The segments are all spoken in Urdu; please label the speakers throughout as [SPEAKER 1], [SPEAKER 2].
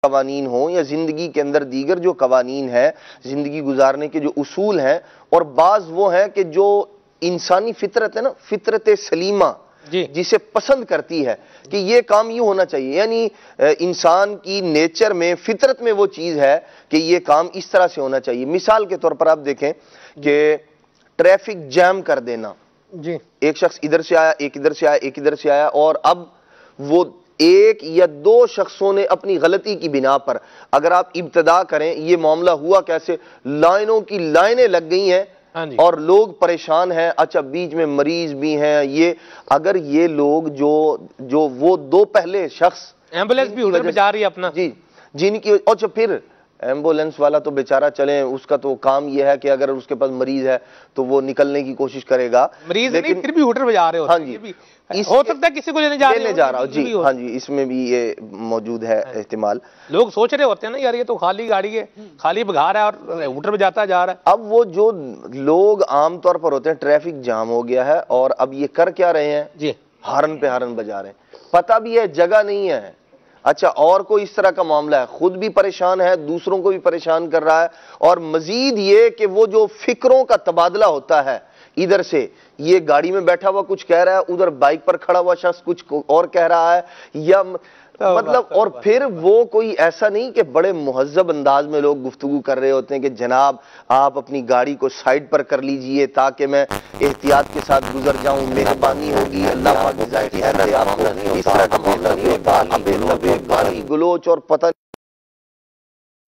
[SPEAKER 1] قوانین ہوں یا زندگی کے اندر دیگر جو قوانین ہیں، زندگی گزارنے کے جو اصول ہیں، اور بعض وہ ہیں کہ جو انسانی فطرت ہے نا، فطرت سلیمہ جسے پسند کرتی ہے کہ یہ کام یوں ہونا چاہیے، یعنی انسان کی نیچر میں، فطرت میں وہ چیز ہے کہ یہ کام اس طرح سے ہونا چاہیے۔ مثال کے طور پر آپ دیکھیں کہ ٹریفک جام کر دینا، ایک شخص ادھر سے آیا، ایک ادھر سے آیا، ایک ادھر سے آیا، اور اب وہ ایک یا دو شخصوں نے اپنی غلطی کی بنا پر، اگر آپ ابتدا کریں یہ معاملہ ہوا کیسے، لائنوں کی لائنیں لگ گئی ہیں اور لوگ پریشان ہیں، اچھا بیچ میں مریض بھی ہیں، یہ اگر یہ لوگ جو وہ دو پہلے شخص،
[SPEAKER 2] ایمبولینس بھی ادھر پہ جا رہی ہے اپنا،
[SPEAKER 1] جن کی، اچھا پھر ایمبولینس والا تو بیچارہ چلیں، اس کا تو کام یہ ہے کہ اگر اس کے پاس مریض ہے تو وہ نکلنے کی کوشش کرے گا،
[SPEAKER 2] مریض نہیں پھر بھی ہوٹل پہ جا رہے ہوتے ہیں، ہو سکتا ہے کسی کو لینے جا رہا ہو،
[SPEAKER 1] جی ہاں جی، اس میں بھی یہ موجود ہے احتمال۔
[SPEAKER 2] لوگ سوچ رہے ہوتے ہیں نا یار یہ تو خالی گاڑی ہے، خالی بگھا رہا ہے اور ہوٹل پہ جاتا جا رہا ہے۔
[SPEAKER 1] اب وہ جو لوگ عام طور پر ہوتے ہیں، ٹریفک جام ہو گیا ہے اور اب یہ کر کیا رہے ہیں،
[SPEAKER 2] جی
[SPEAKER 1] ہارن پہ ہارن بجا رہے ہیں، پتہ بھی ہے جگہ نہیں ہے، اچھا اور کوئی اس طرح کا معاملہ ہے، خود بھی پریشان ہے، دوسروں کو بھی پریشان کر رہا ہے، اور مزید یہ کہ وہ جو فکروں کا تبادلہ ہوتا ہے، ادھر سے یہ گاڑی میں بیٹھا ہوا کچھ کہہ رہا ہے، ادھر بائک پر کھڑا ہوا شخص کچھ اور کہہ رہا ہے، یا مطلب، اور پھر وہ کوئی ایسا نہیں کہ بڑے مہذب انداز میں لوگ گفتگو کر رہے ہوتے ہیں کہ جناب آپ اپنی گاڑی کو سائڈ پر کر لیجئے تاکہ میں احتیاط کے ساتھ گزر جاؤں، مہربانی ہوگی، اللہ پاک جزائے خیر دے آپ کو، اس طرح کا معاملہ نہیں ہوتا، گالی گلوچ اور پتہ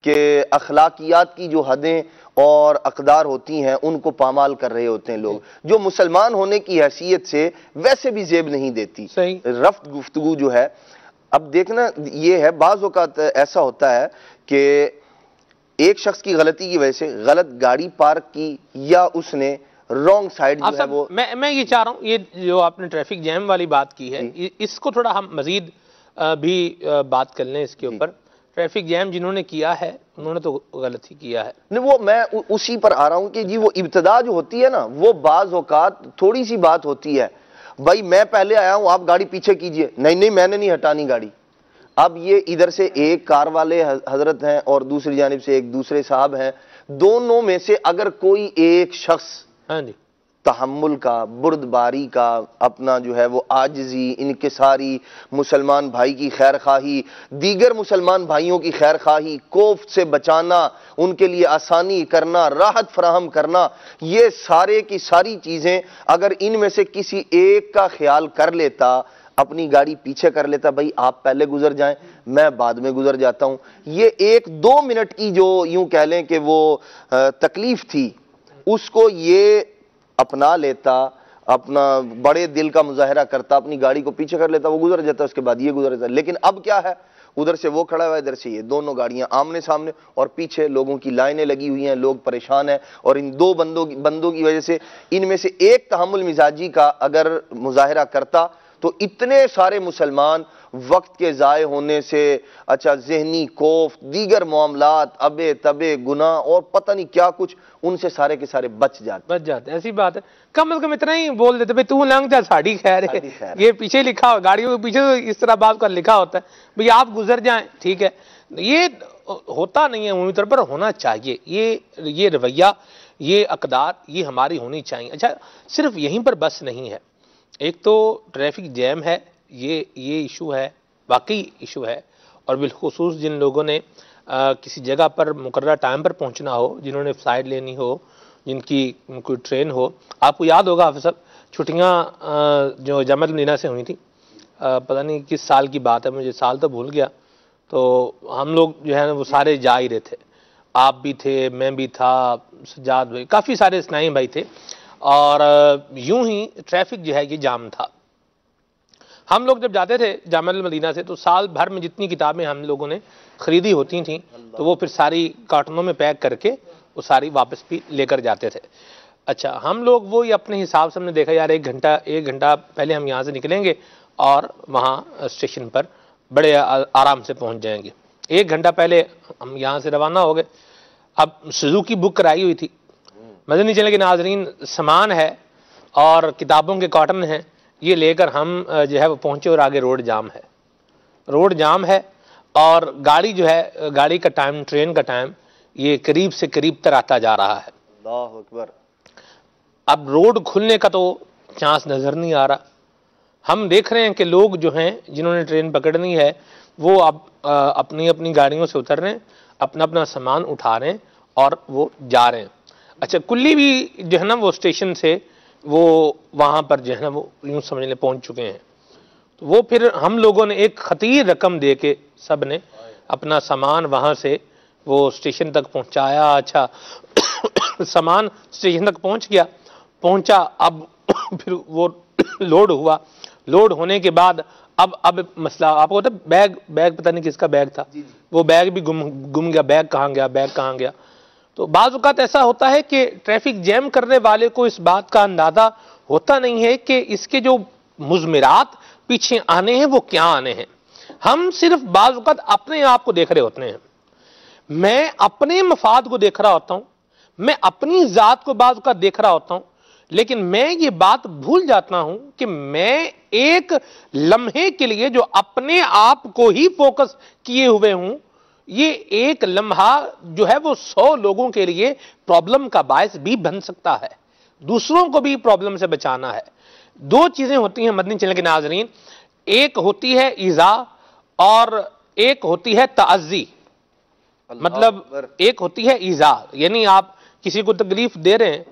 [SPEAKER 1] کہ اخلاقیات کی جو حدیں اور اقدار ہوتی ہیں ان کو پامال کر رہے ہوتے ہیں لوگ، جو مسلمان ہونے کی حیثیت سے ویسے بھی زیب نہیں دیتی۔ رفت گفتگو جو ہے، اب دیکھنا یہ ہے، بعض اوقات ایسا ہوتا ہے کہ ایک شخص کی غلطی کی وجہ سے غلط گاڑی پارک کی، یا اس نے رونگ سائیڈ جو ہے وہ،
[SPEAKER 2] میں یہ چاہ رہا ہوں، یہ جو آپ نے ٹریفک جیم والی بات کی ہے اس کو تھوڑا ہم مزید بھی بات کر لیں اس کے اوپر۔ ٹریفک جیم جنہوں نے کیا ہے انہوں نے تو غلط ہی کیا ہے،
[SPEAKER 1] نہیں وہ میں اسی پر آ رہا ہوں کہ جی وہ ابتدا جو ہوتی ہے نا، وہ بعض اوقات تھوڑی سی بات ہوتی ہے، بھائی میں پہلے آیا ہوں آپ گاڑی پیچھے کیجئے، نہیں میں نے نہیں ہٹانی گاڑی، اب یہ ادھر سے ایک کار والے حضرت ہیں اور دوسری جانب سے ایک دوسرے صاحب ہیں، دونوں میں سے اگر کوئی ایک شخص تحمل کا، بردباری کا، اپنا جو ہے وہ عاجزی، انکساری، مسلمان بھائی کی خیر خواہی، دیگر مسلمان بھائیوں کی خیر خواہی، کوفت سے بچانا، ان کے لیے آسانی کرنا، راحت فراہم کرنا، یہ سارے کی ساری چیزیں اگر ان میں سے کسی ایک کا خیال کر لیتا، اپنی گاڑی پیچھے کر لیتا، بھائی آپ پہلے گزر جائیں میں بعد میں گزر جاتا ہوں، یہ ایک دو منٹ کی جو یوں کہہ لیں کہ وہ تکلیف تھی، اس کو یہ اپنا لیتا، اپنا بڑے دل کا مظاہرہ کرتا، اپنی گاڑی کو پیچھے کر لیتا، وہ گزر جاتا، اس کے بعد یہ گزر جاتا، لیکن اب کیا ہے، ادھر سے وہ کھڑا ہوا ہے، ادھر سے یہ، دونوں گاڑیاں آمنے سامنے، اور پیچھے لوگوں کی لائنیں لگی ہوئی ہیں، لوگ پریشان ہیں، اور ان دو بندوں کی وجہ سے ان میں سے ایک تحمل مزاجی کا اگر مظاہرہ کرتا تو اتنے سارے مسلمان وقت کے ضائع ہونے سے، اچھا ذہنی کوفت، دیگر معاملات، ابے تبے گناہ اور پتہ نہیں کیا کچھ، ان سے سارے کے سارے بچ جاتے،
[SPEAKER 2] ایسی بات ہے، کم از کم اتنا ہی بول دیتے، بھئی تو لنگ جا ساڑی خیر ہے، یہ پیچھے لکھا ہو، گاڑیوں کے پیچھے اس طرح بات کا لکھا ہوتا ہے، بھئی آپ گزر جائیں، ٹھیک ہے، یہ ہوتا نہیں ہے، عمومی طور پر ہونا چاہیے، یہ رویہ، یہ اقدار، یہ ہماری ہونی چاہیے۔ اچھا صرف یہیں پر بس نہیں ہے، ایک تو ٹریفک جیم ہے، یہ ایشو ہے، واقعی ایشو ہے، اور بالخصوص جن لوگوں نے کسی جگہ پر مقررہ ٹائم پر پہنچنا ہو، جنہوں نے فلائٹ لینی ہو، جن کی کوئی ٹرین ہو، آپ کو یاد ہوگا حافظ صاحب چھٹیاں جو جامعہ المدینہ سے ہوئی تھی، پتہ نہیں کس سال کی بات ہے، مجھے سال تو بھول گیا، تو ہم لوگ جو ہے وہ سارے جا ہی رہے تھے، آپ بھی تھے، میں بھی تھا، سجاد بھائی، کافی سارے اسنائی بھائی تھے، اور یوں ہی ٹریفک جو ہے یہ جام تھا۔ ہم لوگ جب جاتے تھے جامعہ المدینہ سے تو سال بھر میں جتنی کتابیں ہم لوگوں نے خریدی ہوتی تھیں تو وہ پھر ساری کارٹنوں میں پیک کر کے وہ ساری واپس بھی لے کر جاتے تھے۔ اچھا ہم لوگ وہی اپنے حساب سے ہم نے دیکھا یار ایک گھنٹہ پہلے ہم یہاں سے نکلیں گے اور وہاں اسٹیشن پر بڑے آرام سے پہنچ جائیں گے، ایک گھنٹہ پہلے ہم یہاں سے روانہ ہو گئے۔ اب سوزوکی بک کرائی ہوئی تھی، مزے نہیں چلے کہ ناظرین سامان ہے اور کتابوں کے کارٹن ہیں، یہ لے کر ہم جو ہے وہ پہنچے اور آگے روڈ جام ہے اور گاڑی جو ہے، گاڑی کا ٹائم، ٹرین کا ٹائم یہ قریب سے قریب تر آتا جا رہا ہے۔
[SPEAKER 1] اللہ اکبر۔
[SPEAKER 2] اب روڈ کھلنے کا تو چانس نظر نہیں آ رہا۔ ہم دیکھ رہے ہیں کہ لوگ جو ہیں جنہوں نے ٹرین پکڑنی ہے وہ اب اپنی اپنی گاڑیوں سے اتر رہے ہیں، اپنا اپنا سامان اٹھا رہے ہیں اور وہ جا رہے ہیں۔ اچھا، کلی بھی جو ہے نا وہ اسٹیشن سے وہ وہاں پر جو ہے نا وہ یوں سمجھ لیں پہنچ چکے ہیں۔ تو وہ پھر ہم لوگوں نے ایک خطیر رقم دے کے سب نے اپنا سامان وہاں سے وہ اسٹیشن تک پہنچایا۔ اچھا سامان اسٹیشن تک پہنچا، اب پھر وہ لوڈ ہوا، لوڈ ہونے کے بعد اب مسئلہ آپ کو ہوتا ہے، بیگ پتہ نہیں کس کا بیگ تھا، وہ بیگ بھی گم گیا، بیگ کہاں گیا۔ تو بعض اوقات ایسا ہوتا ہے کہ ٹریفک جیم کرنے والے کو اس بات کا اندازہ ہوتا نہیں ہے کہ اس کے جو مضمرات پیچھے آنے ہیں وہ کیا آنے ہیں۔ ہم صرف بعض اوقات اپنے آپ کو دیکھ رہے ہوتے ہیں، میں اپنے مفاد کو دیکھ رہا ہوتا ہوں، میں اپنی ذات کو بعض اوقات دیکھ رہا ہوتا ہوں، لیکن میں یہ بات بھول جاتا ہوں کہ میں ایک لمحے کے لیے جو اپنے آپ کو ہی فوکس کیے ہوئے ہوں، یہ ایک لمحہ جو ہے وہ 100 لوگوں کے لیے پرابلم کا باعث بھی بن سکتا ہے، دوسروں کو بھی پرابلم سے بچانا ہے۔ دو چیزیں ہوتی ہیں مدنی چینل کے ناظرین، ایک ہوتی ہے ایذا اور ایک ہوتی ہے تعزی۔ مطلب ایک ہوتی ہے ایذا، یعنی آپ کسی کو تکلیف دے رہے ہیں،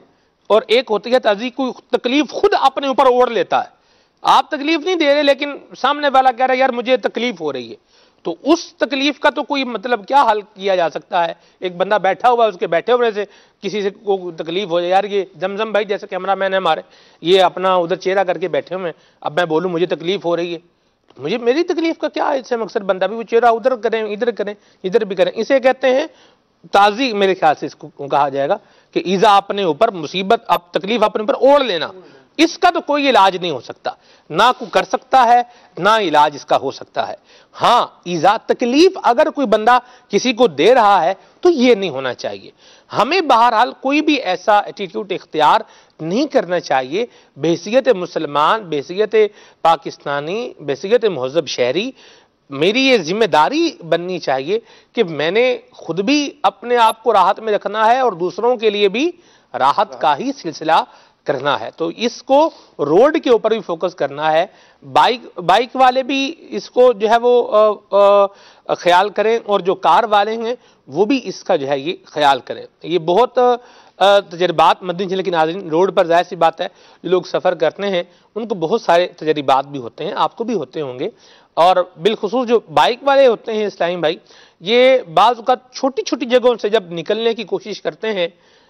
[SPEAKER 2] اور ایک ہوتی ہے تعزی، کوئی تکلیف خود اپنے اوپر اوڑھ لیتا ہے۔ آپ تکلیف نہیں دے رہے لیکن سامنے والا کہہ رہا ہے یار مجھے تکلیف ہو رہی ہے، تو اس تکلیف کا تو کوئی مطلب کیا حل کیا جا سکتا ہے؟ ایک بندہ بیٹھا ہوا ہے، اس کے بیٹھے ہونے سے کسی سے کو تکلیف ہو جائے، یار یہ زمزم بھائی جیسے کیمرہ مین ہے ہمارے، یہ اپنا ادھر چہرہ کر کے بیٹھے ہوئے ہیں، اب میں بولوں مجھے تکلیف ہو رہی ہے، مجھے میری تکلیف کا کیا ہے اس سے مقصد؟ بندہ بھی وہ چہرہ ادھر کریں، ادھر کریں، ادھر بھی کریں، اسے کہتے ہیں تعزی، میرے خیال سے اس کو کہا جائے گا کہ ایذا اپنے اوپر، مصیبت اب تکلیف اپنے اوپر اوڑھ لینا، اس کا تو کوئی علاج نہیں ہو سکتا، نہ کوئی کر سکتا ہے، نہ علاج اس کا ہو سکتا ہے۔ ہاں ایذا، تکلیف اگر کوئی بندہ کسی کو دے رہا ہے تو یہ نہیں ہونا چاہیے۔ ہمیں بہرحال کوئی بھی ایسا ایٹیٹیوڈ اختیار نہیں کرنا چاہیے، بحیثیت مسلمان، بحیثیت پاکستانی، بحیثیت مہذب شہری، میری یہ ذمہ داری بننی چاہیے کہ میں نے خود بھی اپنے آپ کو راحت میں رکھنا ہے اور دوسروں کے لیے بھی راحت کا ہی سلسلہ کرنا ہے۔ تو اس کو روڈ کے اوپر بھی فوکس کرنا ہے، بائک والے بھی اس کو جو ہے وہ خیال کریں، اور جو کار والے ہیں وہ بھی اس کا جو ہے یہ خیال کریں۔ یہ بہت تجربات مدنی چینل کے ناظرین، روڈ پر ظاہر سی بات ہے جو لوگ سفر کرتے ہیں ان کو بہت سارے تجربات بھی ہوتے ہیں، آپ کو بھی ہوتے ہوں گے، اور بالخصوص جو بائک والے ہوتے ہیں اسلام بھائی، یہ بعض اوقات چھوٹی چھوٹی جگہوں سے جب نکلنے کی کوشش کرتے ہیں،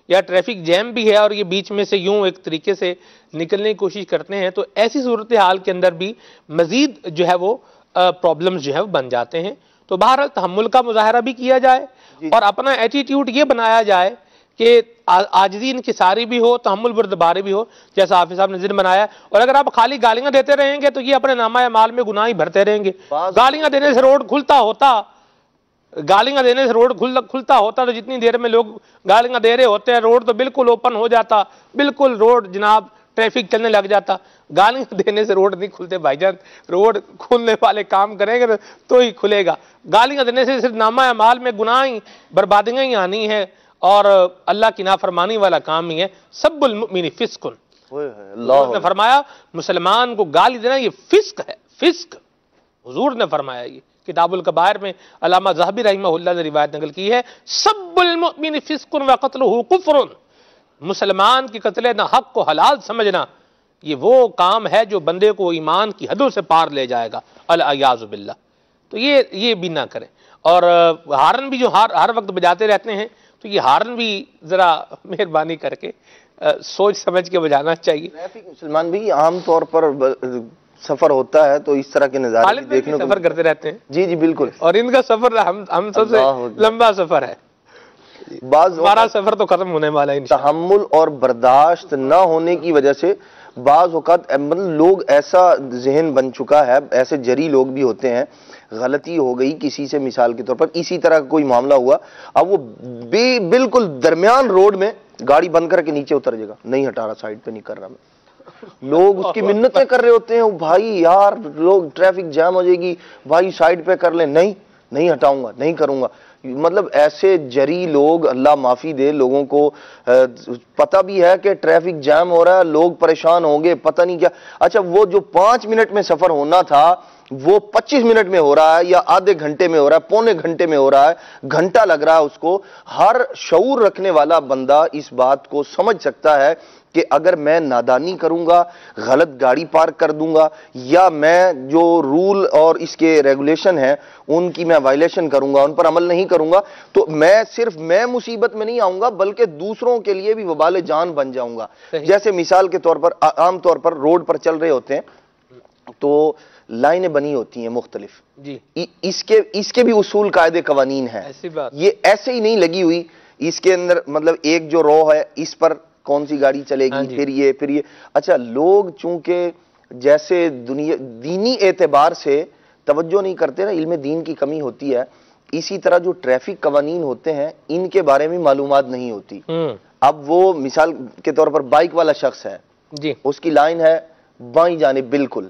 [SPEAKER 2] یا ٹریفک جیم بھی ہے اور یہ بیچ میں سے یوں ایک طریقے سے نکلنے کی کوشش کرتے ہیں، تو ایسی صورتحال کے اندر بھی مزید جو ہے وہ پرابلمز جو ہے وہ بن جاتے ہیں۔ تو بہرحال تحمل کا مظاہرہ بھی کیا جائے اور اپنا ایٹیٹیوڈ یہ بنایا جائے کہ عاجزی انکساری بھی ہو، تحمل بردباری بھی ہو، جیسا حافظ صاحب نے ذہن بنایا۔ اور اگر آپ خالی گالیاں دیتے رہیں گے تو یہ اپنے نامہ اعمال میں گناہ ہی بھرتے رہیں گے۔ گالیاں دینے سے روڈ کھلتا ہوتا، گالیاں دینے سے روڈ کھلتا ہوتا تو جتنی دیر میں لوگ گالیاں دے رہے ہوتے ہیں روڈ تو بالکل اوپن ہو جاتا، بالکل روڈ جناب ٹریفک چلنے لگ جاتا۔ گالیاں دینے سے روڈ نہیں کھلتے بھائی جان، روڈ کھلنے والے کام کریں گے تو ہی کھلے گا۔ گالیاں دینے سے صرف نامہ اعمال میں گناہ ہی، بربادیاں ہی آنی ہے، اور اللہ کی نافرمانی والا کام ہی ہے۔ سب المؤمن فسق، حضور نے فرمایا مسلمان کو گالی دینا یہ فسق ہے، فسق حضور نے فرمایا۔ یہ کتاب الکبائر میں علامہ ذہبی رحمہ اللہ نے روایت نقل کی ہے، سب المؤمن فسق وقتلہ کفر، مسلمان کی قتل نہ حق کو حلال سمجھنا یہ وہ کام ہے جو بندے کو ایمان کی حدوں سے پار لے جائے گا، العیاذ باللہ۔ تو یہ بھی نہ کریں۔ اور ہارن بھی جو ہر وقت بجاتے رہتے ہیں، تو یہ ہارن بھی ذرا مہربانی کر کے سوچ سمجھ کے بجانا چاہیے۔
[SPEAKER 1] ٹریفک مسلمان بھی عام طور پر سفر ہوتا ہے تو اس طرح کے نظارے دیکھنے کو
[SPEAKER 2] سفر کرتے رہتے ہیں۔
[SPEAKER 1] جی بالکل،
[SPEAKER 2] اور ان کا سفر ہم سب سے لمبا سفر ہے، ہمارا سفر تو ختم ہونے والا ہے۔
[SPEAKER 1] تحمل اور برداشت نہ ہونے کی وجہ سے بعض اوقات لوگ ایسا ذہن بن چکا ہے، ایسے جری لوگ بھی ہوتے ہیں، غلطی ہو گئی کسی سے، مثال کے طور پر اسی طرح کا کوئی معاملہ ہوا، اب وہ بالکل درمیان روڈ میں گاڑی بند کر کے نیچے اتر جائے گا، نہیں ہٹا رہا، سائڈ پہ نہیں کر رہا میں۔ لوگ اس کی منتیں کر رہے ہوتے ہیں، بھائی یار لوگ ٹریفک جام ہو جائے گی، بھائی سائڈ پہ کر لیں، نہیں نہیں ہٹاؤں گا، نہیں کروں گا. مطلب ایسے جری لوگ، اللہ معافی دے، لوگوں کو پتہ بھی ہے کہ ٹریفک جام ہو رہا ہے، لوگ پریشان ہوں گے، پتہ نہیں کیا. اچھا وہ جو 5 منٹ میں سفر ہونا تھا وہ 25 منٹ میں ہو رہا ہے، یا آدھے گھنٹے میں ہو رہا ہے، پونے گھنٹے میں ہو رہا ہے، گھنٹہ لگ رہا ہے اس کو. ہر شعور رکھنے والا بندہ اس بات کو سمجھ سکتا ہے کہ اگر میں نادانی کروں گا، غلط گاڑی پارک کر دوں گا، یا میں جو رول اور اس کے ریگولیشن ہیں ان کی میں وائلیشن کروں گا، ان پر عمل نہیں کروں گا، تو صرف میں مصیبت میں نہیں آؤں گا بلکہ دوسروں کے لیے بھی وبال جان بن جاؤں گا. جیسے مثال کے طور پر عام طور پر روڈ پر چل رہے ہوتے ہیں تو لائنیں بنی ہوتی ہیں مختلف
[SPEAKER 2] جی،
[SPEAKER 1] اس کے بھی اصول قاعدے قوانین ہیں. یہ ایسے ہی نہیں لگی ہوئی. اس کے اندر مطلب ایک جو رو ہے اس پر کون سی گاڑی چلے گی، پھر یہ. اچھا لوگ چونکہ جیسے دینی اعتبار سے توجہ نہیں کرتے نا، علم دین کی کمی ہوتی ہے، اسی طرح جو ٹریفک قوانین ہوتے ہیں ان کے بارے میں معلومات نہیں ہوتی. اب وہ مثال کے طور پر بائک والا شخص ہے
[SPEAKER 2] جی،
[SPEAKER 1] اس کی لائن ہے بائیں جانب بالکل،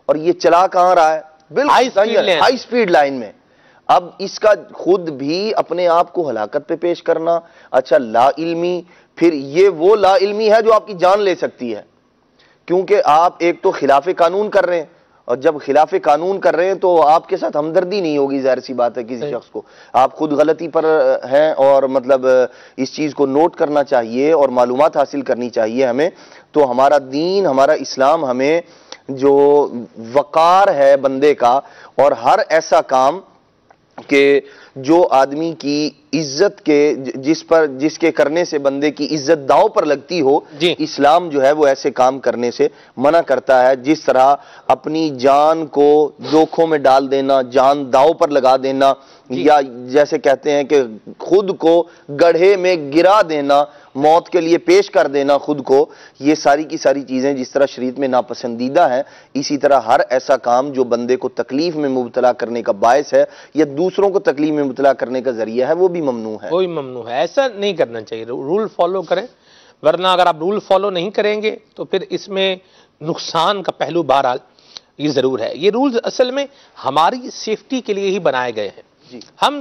[SPEAKER 1] اور یہ چلا کہاں رہا ہے؟ بالکل ہائی سپیڈ لائن میں. اب اس کا خود بھی اپنے آپ کو ہلاکت پہ پیش کرنا. اچھا لا علمی، پھر یہ وہ لا علمی ہے جو آپ کی جان لے سکتی ہے، کیونکہ آپ ایک تو خلاف قانون کر رہے ہیں، اور جب خلاف قانون کر رہے ہیں تو آپ کے ساتھ ہمدردی نہیں ہوگی، ظاہر سی بات ہے کسی شخص کو. آپ خود غلطی پر ہیں، اور مطلب اس چیز کو نوٹ کرنا چاہیے اور معلومات حاصل کرنی چاہیے ہمیں. تو ہمارا دین، ہمارا اسلام ہمیں جو وقار ہے بندے کا، اور ہر ایسا کام کہ جو آدمی کی عزت کے جس کے کرنے سے بندے کی عزت داؤ پر لگتی ہو، اسلام جو ہے وہ ایسے کام کرنے سے منع کرتا ہے. جس طرح اپنی جان کو جوکھوں میں ڈال دینا، جان داؤ پر لگا دینا، یا جیسے کہتے ہیں کہ خود کو گڑھے میں گرا دینا، موت کے لیے پیش کر دینا خود کو، یہ ساری کی ساری چیزیں جس طرح شریعت میں ناپسندیدہ ہیں، اسی طرح ہر ایسا کام جو بندے کو تکلیف میں مبتلا کرنے کا باعث ہے یا دوسروں کو تکلیف میں مبتلا کرنے کا ذریعہ ہے وہ بھی ممنوع ہے.
[SPEAKER 2] وہی ممنوع ہے. ایسا نہیں کرنا چاہیے. رول فالو کریں، ورنہ اگر آپ رول فالو نہیں کریں گے تو پھر اس میں نقصان کا پہلو بہرحال یہ ضرور ہے. یہ رولز اصل میں ہماری سیفٹی کے لیے ہی بنائے گئے ہیں. ہم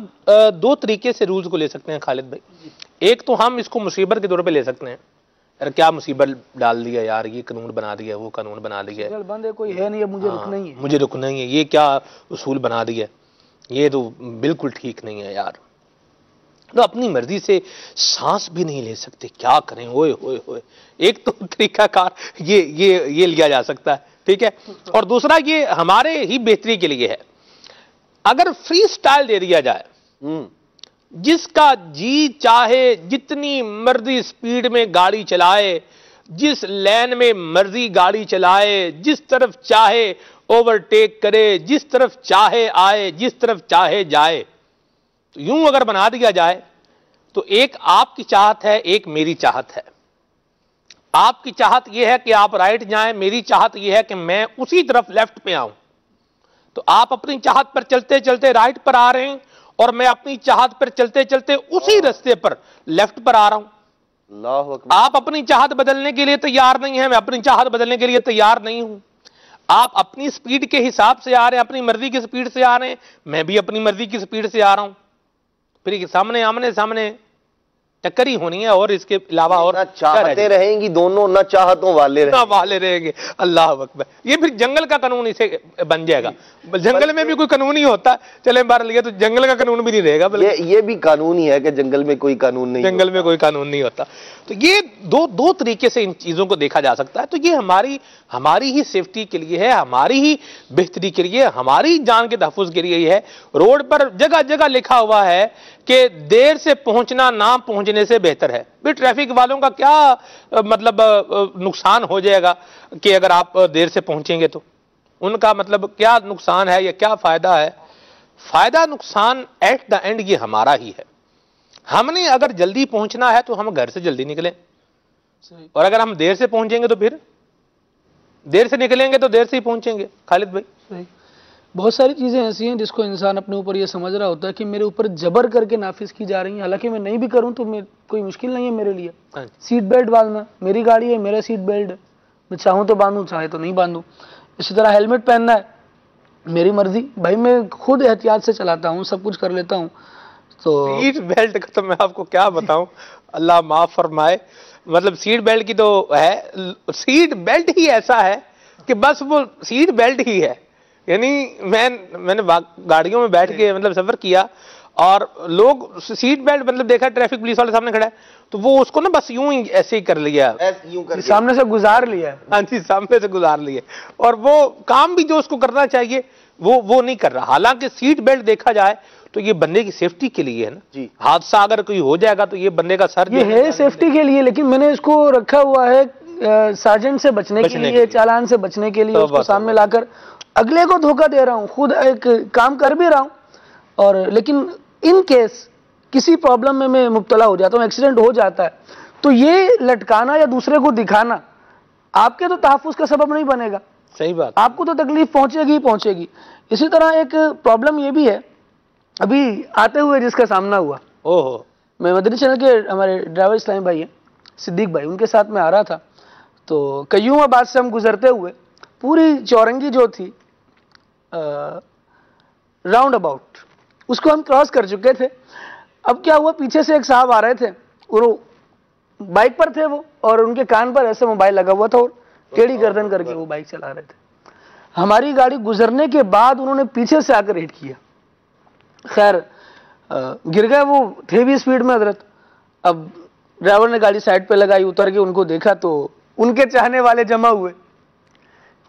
[SPEAKER 2] دو طریقے سے رولز کو لے سکتے ہیں خالد بھائی. ایک تو ہم اس کو مصیبت کے طور پہ لے سکتے ہیں، یار کیا مصیبت ڈال دیا یار، یہ قانون بنا دیا، وہ قانون بنا دیا،
[SPEAKER 3] بندے کوئی ہے نہیں، مجھے رکنا ہی ہے،
[SPEAKER 2] مجھے رکنا ہی ہے، یہ کیا اصول بنا دیا، یہ تو بالکل ٹھیک نہیں ہے یار. تو اپنی مرضی سے سانس بھی نہیں لے سکتے، کیا کریں، ہوئے ہوئے ہوئے. ایک تو طریقہ کار یہ لیا جا سکتا ہے، ٹھیک ہے. اور دوسرا یہ ہمارے ہی بہتری کے لیے ہے. اگر فری سٹائل دے دیا جائے، جس کا جی چاہے جتنی مرضی سپیڈ میں گاڑی چلائے، جس لین میں مرضی گاڑی چلائے، جس طرف چاہے اوورٹیک کرے، جس طرف چاہے آئے، جس طرف چاہے جائے، تو یوں اگر بنا دیا جائے تو ایک آپ کی چاہت ہے، ایک میری چاہت ہے. آپ کی چاہت یہ ہے کہ آپ رائٹ جائیں، میری چاہت یہ ہے کہ میں اسی طرف لیفٹ پہ آؤں. تو آپ اپنی چاہت پر چلتے چلتے رائٹ پر آ رہے ہیں، اور میں اپنی چاہت پر چلتے چلتے اسی رستے پر لیفٹ پر آ رہا ہوں.
[SPEAKER 1] اللہ اکبر.
[SPEAKER 2] آپ اپنی چاہت بدلنے کے لیے تیار نہیں ہیں، میں اپنی چاہت بدلنے کے لیے تیار نہیں ہوں. آپ اپنی سپیڈ کے حساب سے آ رہے ہیں، اپنی مرضی کی سپیڈ سے آ رہے ہیں، میں بھی اپنی مرضی کی سپیڈ سے آ رہا ہوں. پھر یہ آمنے سامنے ٹکر ہی ہونی ہے، اور اس کے علاوہ اور
[SPEAKER 1] نہ چاہتے رہیں گی دونوں، نہ چاہتوں والے
[SPEAKER 2] رہیں گے. اللہ اکبر. یہ پھر جنگل کا قانون اسے بن جائے گا. جنگل میں بھی کوئی قانون ہی ہوتا ہے، چلیں بار لیا تو جنگل کا قانون بھی نہیں رہے گا.
[SPEAKER 1] یہ بھی قانون ہی ہے کہ جنگل میں کوئی قانون نہیں،
[SPEAKER 2] جنگل میں کوئی قانون نہیں ہوتا. تو یہ دو طریقے سے ان چیزوں کو دیکھا جا سکتا ہے. تو یہ ہماری ہی سیفٹی کے لیے ہے، ہماری ہی بہتری کے لیے، ہماری جان کے تحفظ کے لیے ہے. روڈ پر جگہ جگہ لکھا ہوا ہے کہ دیر سے پہنچنا نہ پہنچنے سے بہتر ہے. بھی ٹریفک والوں کا کیا مطلب نقصان ہو جائے گا کہ اگر آپ دیر سے پہنچیں گے تو ان کا مطلب کیا نقصان ہے یا کیا فائدہ ہے؟ فائدہ نقصان ایٹ دا اینڈ یہ ہمارا ہی ہے. ہم نے اگر جلدی پہنچنا ہے تو ہم گھر سے جلدی نکلیں، اور اگر ہم دیر سے پہنچیں گے تو پھر دیر سے نکلیں گے تو دیر سے ہی پہنچیں گے. خالد بھائی،
[SPEAKER 3] بہت ساری چیزیں ایسی ہیں جس کو انسان اپنے اوپر یہ سمجھ رہا ہوتا ہے کہ میرے اوپر جبر کر کے نافذ کی جا رہی ہیں، حالانکہ میں نہیں بھی کروں تو کوئی مشکل نہیں ہے میرے لیے. سیٹ بیلٹ باندھنا، میری گاڑی ہے، میرا سیٹ بیلٹ، میں چاہوں تو باندھوں، چاہے تو نہیں باندھوں. اسی طرح ہیلمٹ پہننا ہے، میری مرضی بھائی، میں خود احتیاط سے چلاتا ہوں، سب کچھ کر لیتا ہوں. تو
[SPEAKER 2] سیٹ بیلٹ کا تو میں آپ کو کیا بتاؤں، اللہ معاف فرمائے. مطلب سیٹ بیلٹ کی تو ہے، سیٹ بیلٹ ہی ایسا ہے کہ بس وہ سیٹ بیلٹ ہی ہے. یعنی میں نے گاڑیوں میں بیٹھ کے مطلب سفر کیا، اور لوگ سیٹ بیلٹ مطلب دیکھا ٹریفک پولیس والے سامنے کھڑا ہے تو وہ اس کو نا بس یوں ہی ایسے ہی کر لیا،
[SPEAKER 3] سامنے سے گزار لیا ہے.
[SPEAKER 2] ہاں جی، سامنے سے گزار لیے، اور وہ کام بھی جو اس کو کرنا چاہیے وہ نہیں کر رہا. حالانکہ سیٹ بیلٹ دیکھا جائے تو یہ بندے کی سیفٹی کے لیے ہے نا.
[SPEAKER 1] جی،
[SPEAKER 2] حادثہ اگر کوئی ہو جائے گا تو یہ بندے کا سر
[SPEAKER 3] یہ ہے سیفٹی کے لیے، لیکن میں نے اس کو رکھا ہوا ہے سارجنٹ سے بچنے کے لیے، چالان سے بچنے کے لیے. اس کو سامنے لا کر اگلے کو دھوکہ دے رہا ہوں، خود ایک کام کر بھی رہا ہوں. اور لیکن ان کیس کسی پرابلم میں مبتلا ہو جاتا ہوں، ایکسیڈنٹ ہو جاتا ہے، تو یہ لٹکانا یا دوسرے کو دکھانا آپ کے تو تحفظ کا سبب نہیں بنے گا.
[SPEAKER 2] صحیح بات،
[SPEAKER 3] آپ کو تو تکلیف پہنچے گی. اسی طرح ایک پرابلم یہ بھی ہے، ابھی آتے ہوئے جس کا سامنا ہوا، میں مدنی چینل کے ہمارے ڈرائیور اسلام بھائی ہیں صدیق بھائی، ان کے ساتھ میں آ رہا تھا. تو قیوم آباد سے ہم گزرتے ہوئے پوری چورنگی جو تھی راؤنڈ اباؤٹ، اس کو ہم کراس کر چکے تھے. اب کیا ہوا، پیچھے سے ایک صاحب آ رہے تھے، وہ بائک پر تھے وہ، اور ان کے کان پر ایسے موبائل لگا ہوا تھا اور ٹیڑھی گردن کر کے وہ بائک چلا رہے تھے. ہماری گاڑی گزرنے کے بعد انہوں نے پیچھے سے آ کر ہٹ کیا. خیر گر گئے، وہ تھے بھی اسپیڈ میں حضرت. اب ڈرائیور نے گاڑی سائڈ پہ لگائی، اتر کے ان کو دیکھا تو ان کے چاہنے والے جمع ہوئے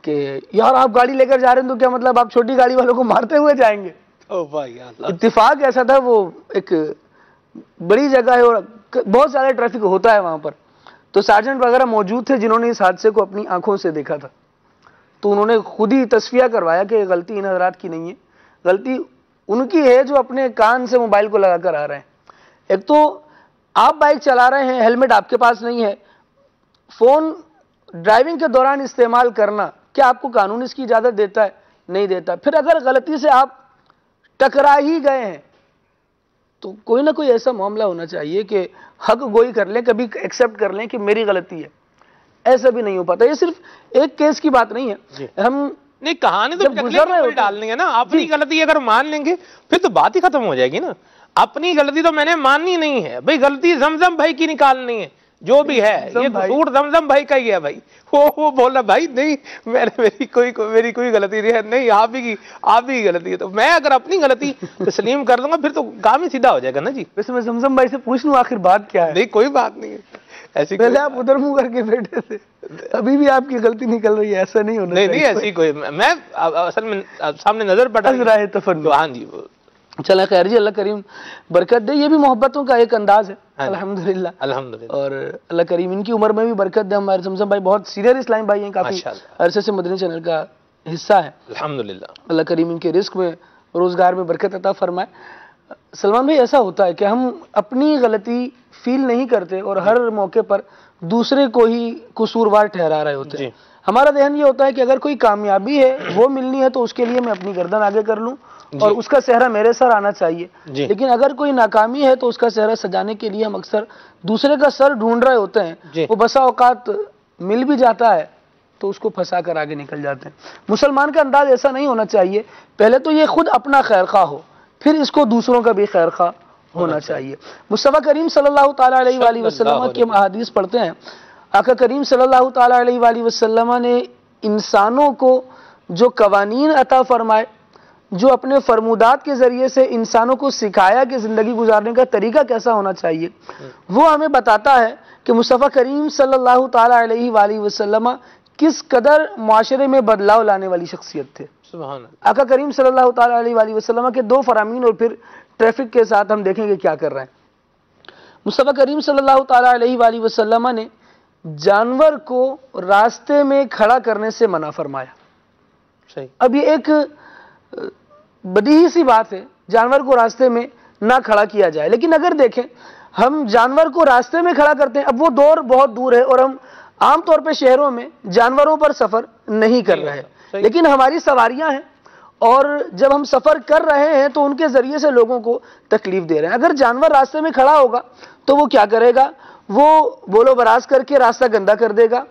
[SPEAKER 3] کہ یار آپ گاڑی لے کر جا رہے ہیں تو کیا مطلب آپ چھوٹی گاڑی والوں کو مارتے ہوئے جائیں گے. اتفاق ایسا تھا، وہ ایک بڑی جگہ ہے اور بہت زیادہ ٹریفک ہوتا ہے وہاں پر. تو سارجنٹ وغیرہ موجود تھے جنہوں نے اس حادثے کو اپنی آنکھوں سے دیکھا تھا. تو انہوں نے خود ہی تصفیہ کروایا کہ غلطی ان حضرات کی نہیں ہے، غلطی ان کی ہے جو اپنے کان سے موبائل کو لگا کر آ رہے ہیں. ایک تو آپ بائک چلا رہے ہیں، ہیلمٹ آپ کے پاس نہیں ہے، فون ڈرائیونگ کے دوران استعمال کرنا کیا آپ کو قانون اس کی اجازت دیتا ہے؟ نہیں دیتا. پھر اگر غلطی سے آپ ٹکرا ہی گئے ہیں تو کوئی نہ کوئی ایسا معاملہ ہونا چاہیے کہ حق گوئی کر لیں، کبھی ایکسیپٹ کر لیں کہ میری غلطی ہے. ایسا بھی نہیں ہو پاتا. یہ صرف ایک کیس کی بات نہیں ہے، ہم
[SPEAKER 2] نہیں کہانی تو ڈالنی ہے نا. اپنی غلطی اگر مان لیں گے پھر تو بات ہی ختم ہو جائے گی نا. اپنی غلطی تو میں نے ماننی نہیں ہے بھائی، غلطی زمزم بھائی کی نکالنی ہے، جو بھی ہے یہ قصور زمزم بھائی کا ہی ہے بھائی. وہ بولا بھائی نہیں میری کوئی غلطی نہیں ہے، نہیں آپ ہی غلطی ہے. تو میں اگر اپنی غلطی تسلیم کر دوں گا پھر تو کام ہی سیدھا ہو جائے گا نا جی.
[SPEAKER 3] ویسے میں زمزم بھائی سے پوچھ لوں آخر بات کیا ہے؟
[SPEAKER 2] نہیں کوئی بات نہیں ہے ایسی.
[SPEAKER 3] پہلے آپ ادھر منہ کر کے بیٹھے تھے، ابھی بھی آپ کی غلطی نکل رہی ہے، ایسا نہیں ہونا چاہیے.
[SPEAKER 2] نہیں ایسی کوئی، میں اصل میں سامنے نظر پڑ رہا ہے. ہاں جی
[SPEAKER 3] چلے خیر جی، اللہ کریم برکت دے. یہ بھی محبتوں کا ایک انداز ہے الحمدللہ. اور اللہ کریم ان کی عمر میں بھی برکت دے. ہمارے زمزم بھائی بہت سینئر اسلام بھائی ہیں، کافی عرصے سے مدنی چینل کا حصہ ہے
[SPEAKER 2] الحمدللہ.
[SPEAKER 3] اللہ کریم ان کے رزق میں روزگار میں برکت عطا فرمائے. سلمان بھائی ایسا ہوتا ہے کہ ہم اپنی غلطی فیل نہیں کرتے اور ہر موقع پر دوسرے کو ہی قصوروار ٹھہرا رہے ہوتے ہیں. ہمارا ذہن یہ ہوتا ہے کہ اگر کوئی کامیابی ہے وہ ملنی ہے تو اس کے لیے میں اپنی گردن آگے کر لوں اور اس کا صحرا میرے سر آنا چاہیے. لیکن اگر کوئی ناکامی ہے تو اس کا صحرا سجانے کے لیے ہم اکثر دوسرے کا سر ڈھونڈ رہے ہوتے ہیں. وہ بسا اوقات مل بھی جاتا ہے تو اس کو پھنسا کر آگے نکل جاتے ہیں. مسلمان کا انداز ایسا نہیں ہونا چاہیے. پہلے تو یہ خود اپنا خیر خواہ ہو، پھر اس کو دوسروں کا بھی خیر خواہ ہونا چاہیے. مصطفیٰ کریم صلی اللہ تعالیٰ علیہ وآلہ وسلم کی ہم احادیث پڑھتے ہیں. آقا کریم صلی اللہ تعالیٰ علیہ وآلہ وسلم نے انسانوں کو جو قوانین عطا فرمائے، جو اپنے فرمودات کے ذریعے سے انسانوں کو سکھایا کہ زندگی گزارنے کا طریقہ کیسا ہونا چاہیے، وہ ہمیں بتاتا ہے کہ مصطفیٰ کریم صلی اللہ تعالیٰ علیہ وآلہ وسلم کس قدر معاشرے میں بدلاؤ لانے والی شخصیت تھے. آقا کریم صلی اللہ تعالیٰ علیہ وآلہ وسلم کے دو فرامین اور پھر ٹریفک کے ساتھ ہم دیکھیں گے کیا کر رہے ہیں. مصطفیٰ کریم صلی اللہ تعالیٰ علیہ وآلہ وسلم نے جانور کو راستے میں کھڑا کرنے سے منع فرمایا. اب یہ ایک بدیہی سی بات ہے، جانور کو راستے میں نہ کھڑا کیا جائے. لیکن اگر دیکھیں ہم جانور کو راستے میں کھڑا کرتے ہیں، اب وہ دور بہت دور ہے اور ہم عام طور پہ شہروں میں جانوروں پر سفر نہیں کر رہے ہیں، لیکن ہماری سواریاں ہیں اور جب ہم سفر کر رہے ہیں تو ان کے ذریعے سے لوگوں کو تکلیف دے رہے ہیں. اگر جانور راستے میں کھڑا ہوگا تو وہ کیا کرے گا؟ وہ بولو براز کر کے راستہ گندا کر دے گا،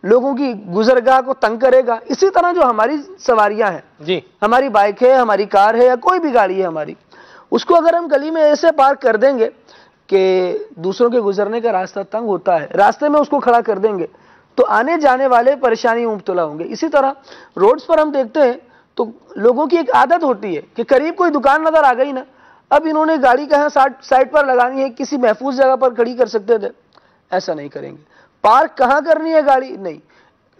[SPEAKER 3] لوگوں کی گزرگاہ کو تنگ کرے گا. اسی طرح جو ہماری سواریاں ہیں,
[SPEAKER 2] جی
[SPEAKER 3] ہماری بائک ہے, ہماری کار ہے, یا کوئی بھی گاڑی ہے ہماری, اس کو اگر ہم گلی میں ایسے پارک کر دیں گے کہ دوسروں کے گزرنے کا راستہ تنگ ہوتا ہے, راستے میں اس کو کھڑا کر دیں گے, تو آنے جانے والے پریشانی میں مبتلا ہوں گے. اسی طرح روڈز پر ہم دیکھتے ہیں تو لوگوں کی ایک عادت ہوتی ہے کہ قریب کوئی دکان نظر آ گئی نا, اب انہوں نے گاڑی کہاں سائڈ پر لگانی ہے, کسی محفوظ جگہ پر کھڑی کر سکتے تھے, ایسا نہیں کریں گے. پارک کہاں کرنی ہے گاڑی, نہیں,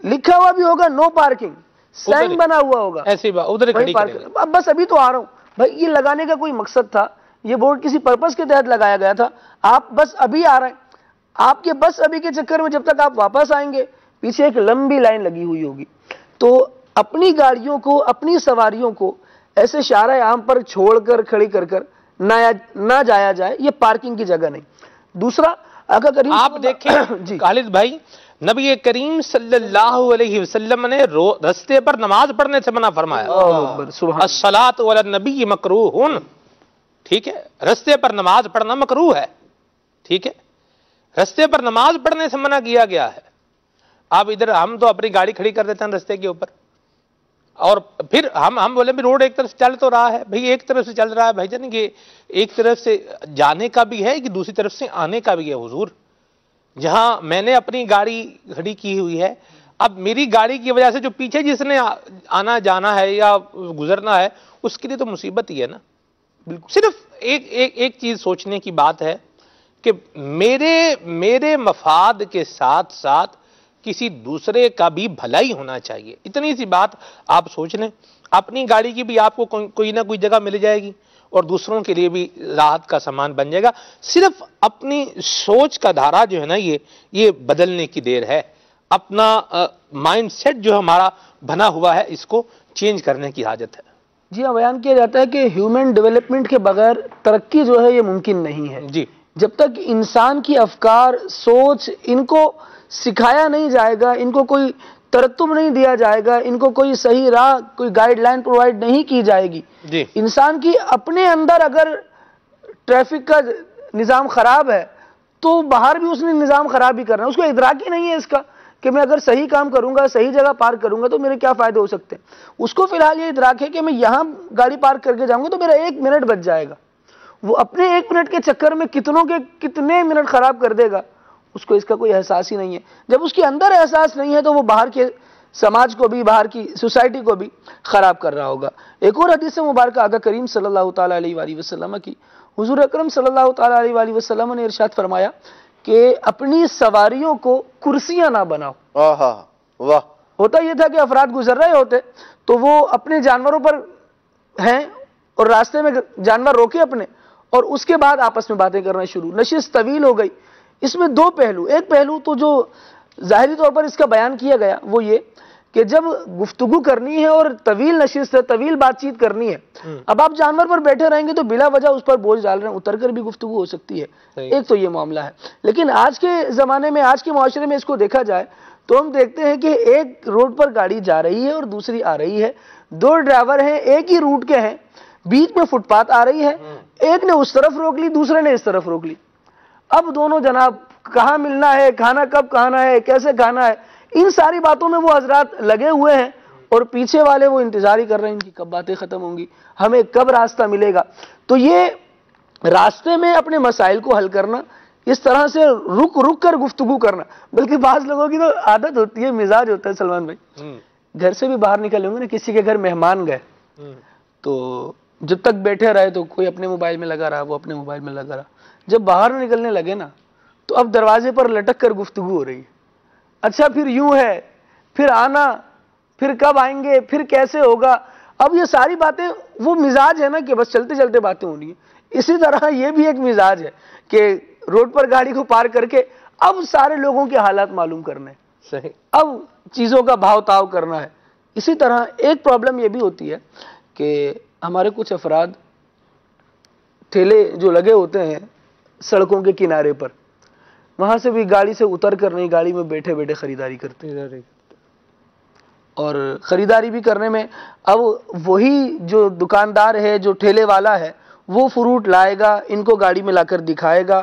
[SPEAKER 3] لکھا ہوا بھی ہوگا نو پارکنگ, سائن بنا ہوا ہوگا,
[SPEAKER 2] ایسی بات ادھر کھڑی کریں گے.
[SPEAKER 3] اب بس ابھی تو آ رہا ہوں بھائی, یہ لگانے کا کوئی مقصد تھا, یہ بورڈ کسی پرپس کے تحت لگایا گیا تھا, آپ بس ابھی آ رہے ہیں, آپ کے بس ابھی کے چکر میں جب تک آپ واپس آئیں گے پیچھے ایک لمبی لائن لگی ہوئی ہوگی. تو اپنی گاڑیوں کو, اپنی سواریوں کو ایسے شارع عام پر چھوڑ کر کھڑی کر نہ جایا جائے, یہ پارکنگ کی جگہ نہیں. دوسرا آقا کریم
[SPEAKER 2] آپ دیکھیں خالد بھائی, نبی کریم صلی اللہ علیہ وسلم نے رستے پر نماز پڑھنے سے منع فرمایا. الصلاۃ علی النبی مکروہ, ٹھیک ہے, رستے پر نماز پڑھنا مکروہ ہے, ٹھیک ہے, رستے پر نماز پڑھنے سے منع کیا گیا ہے. آپ ادھر ہم تو اپنی گاڑی کھڑی کر دیتے ہیں رستے کے اوپر, اور پھر ہم بولے بھی روڈ ایک طرف سے چل تو رہا ہے, بھئی ایک طرف سے چل رہا ہے بھائی جان, یہ ایک طرف سے جانے کا بھی ہے کہ دوسری طرف سے آنے کا بھی ہے. حضور, جہاں میں نے اپنی گاڑی کھڑی کی ہوئی ہے, اب میری گاڑی کی وجہ سے جو پیچھے جس نے آنا جانا ہے یا گزرنا ہے, اس کے لیے تو مصیبت ہی ہے نا. صرف ایک چیز سوچنے کی بات ہے کہ میرے مفاد کے ساتھ ساتھ کسی دوسرے کا بھی بھلائی ہونا چاہیے. اتنی سی بات آپ سوچ لیں, اپنی گاڑی کی بھی آپ کو کوئی نہ کوئی جگہ مل جائے گی, اور دوسروں کے لیے بھی راحت کا سامان بن جائے گا. صرف اپنی سوچ کا دھارا جو ہے نا, یہ بدلنے کی دیر ہے. اپنا مائنڈ سیٹ جو ہمارا بنا ہوا ہے, اس کو چینج کرنے کی حاجت ہے.
[SPEAKER 3] جی ہاں, بیان کیا جاتا ہے کہ ہیومن ڈیولپمنٹ کے بغیر ترقی جو ہے یہ ممکن نہیں ہے.
[SPEAKER 2] جی,
[SPEAKER 3] جب تک انسان کی افکار, سوچ, ان کو سکھایا نہیں جائے گا, ان کو کوئی ترتب نہیں دیا جائے گا, ان کو کوئی صحیح راہ, کوئی گائیڈ لائن پرووائڈ نہیں کی جائے گی.
[SPEAKER 2] جی,
[SPEAKER 3] انسان کی اپنے اندر اگر ٹریفک کا نظام خراب ہے تو باہر بھی اس نے نظام خراب ہی کرنا ہے. اس کو ادراک ہی نہیں ہے اس کا کہ میں اگر صحیح کام کروں گا, صحیح جگہ پارک کروں گا تو میرے کیا فائدے ہو سکتے ہیں. اس کو فی الحال یہ ادراک ہے کہ میں یہاں گاڑی پارک کر کے جاؤں گا تو میرا 1 منٹ بچ جائے گا. وہ اپنے 1 منٹ کے چکر میں کتنوں کے کتنے منٹ خراب کر دے گا, اس کو اس کا کوئی احساس ہی نہیں ہے. جب اس کے اندر احساس نہیں ہے تو وہ باہر کے سماج کو بھی, باہر کی سوسائٹی کو بھی خراب کر رہا ہوگا. ایک اور حدیث مبارکہ آقا کریم صلی اللہ تعالیٰ علیہ وآلہ وسلم کی, حضور اکرم صلی اللہ تعالیٰ علیہ وآلہ وسلم نے ارشاد فرمایا کہ اپنی سواریوں کو کرسیاں نہ بناؤ.
[SPEAKER 1] واہ,
[SPEAKER 3] ہوتا یہ تھا کہ افراد گزر رہے ہوتے تو وہ اپنے جانوروں پر ہیں اور راستے میں جانور روکے اپنے, اور اس کے بعد آپس میں باتیں کرنا شروع. نشست طویل ہو گئی. اس میں 2 پہلو, ایک پہلو تو جو ظاہری طور پر اس کا بیان کیا گیا وہ یہ کہ جب گفتگو کرنی ہے اور طویل نشست ہے, طویل بات چیت کرنی ہے, اب آپ جانور پر بیٹھے رہیں گے تو بلا وجہ اس پر بوجھ ڈال رہے ہیں, اتر کر بھی گفتگو ہو سکتی ہے. ایک تو یہ معاملہ ہے. لیکن آج کے زمانے میں, آج کے معاشرے میں اس کو دیکھا جائے تو ہم دیکھتے ہیں کہ ایک روڈ پر گاڑی جا رہی ہے اور دوسری آ رہی ہے, 2 ڈرائیور ہیں, ایک ہی روٹ کے ہیں, بیچ میں فٹ پاتھ آ رہی ہے, ایک نے اس طرف روک لی, دوسرے نے اس طرف روک لی. اب دونوں جناب کہاں ملنا ہے, کھانا کب کھانا ہے, کیسے کھانا ہے, ان ساری باتوں میں وہ حضرات لگے ہوئے ہیں, اور پیچھے والے وہ انتظار ہی کر رہے ہیں ان کی کب باتیں ختم ہوں گی, ہمیں کب راستہ ملے گا. تو یہ راستے میں اپنے مسائل کو حل کرنا, اس طرح سے رک کر گفتگو کرنا, بلکہ بعض لوگوں کی تو عادت ہوتی ہے, مزاج ہوتا ہے سلمان بھائی, گھر سے بھی باہر نکلے ہوں گے نا, کسی کے گھر مہمان گئے تو جب تک بیٹھے رہے تو کوئی اپنے موبائل میں لگا رہا, وہ اپنے موبائل میں لگا رہا. جب باہر نکلنے لگے نا تو اب دروازے پر لٹک کر گفتگو ہو رہی ہے. اچھا پھر یوں ہے, پھر آنا, پھر کب آئیں گے, پھر کیسے ہوگا. اب یہ ساری باتیں, وہ مزاج ہے نا کہ بس چلتے چلتے باتیں ہونی ہیں. اسی طرح یہ بھی ایک مزاج ہے کہ روڈ پر گاڑی کو پار کر کے اب سارے لوگوں کے حالات معلوم کرنے,
[SPEAKER 2] صحیح,
[SPEAKER 3] اب چیزوں کا بھاؤ تاؤ کرنا ہے. اسی طرح ایک پرابلم یہ بھی ہوتی ہے کہ ہمارے کچھ افراد ٹھیلے جو لگے ہوتے ہیں سڑکوں کے کنارے پر, وہاں سے بھی گاڑی سے اتر کر نہیں, گاڑی میں بیٹھے بیٹھے خریداری کرتے ہیں. اور خریداری بھی کرنے میں اب وہی جو دکاندار ہے, جو ٹھیلے والا ہے, وہ فروٹ لائے گا, ان کو گاڑی میں لا کر دکھائے گا,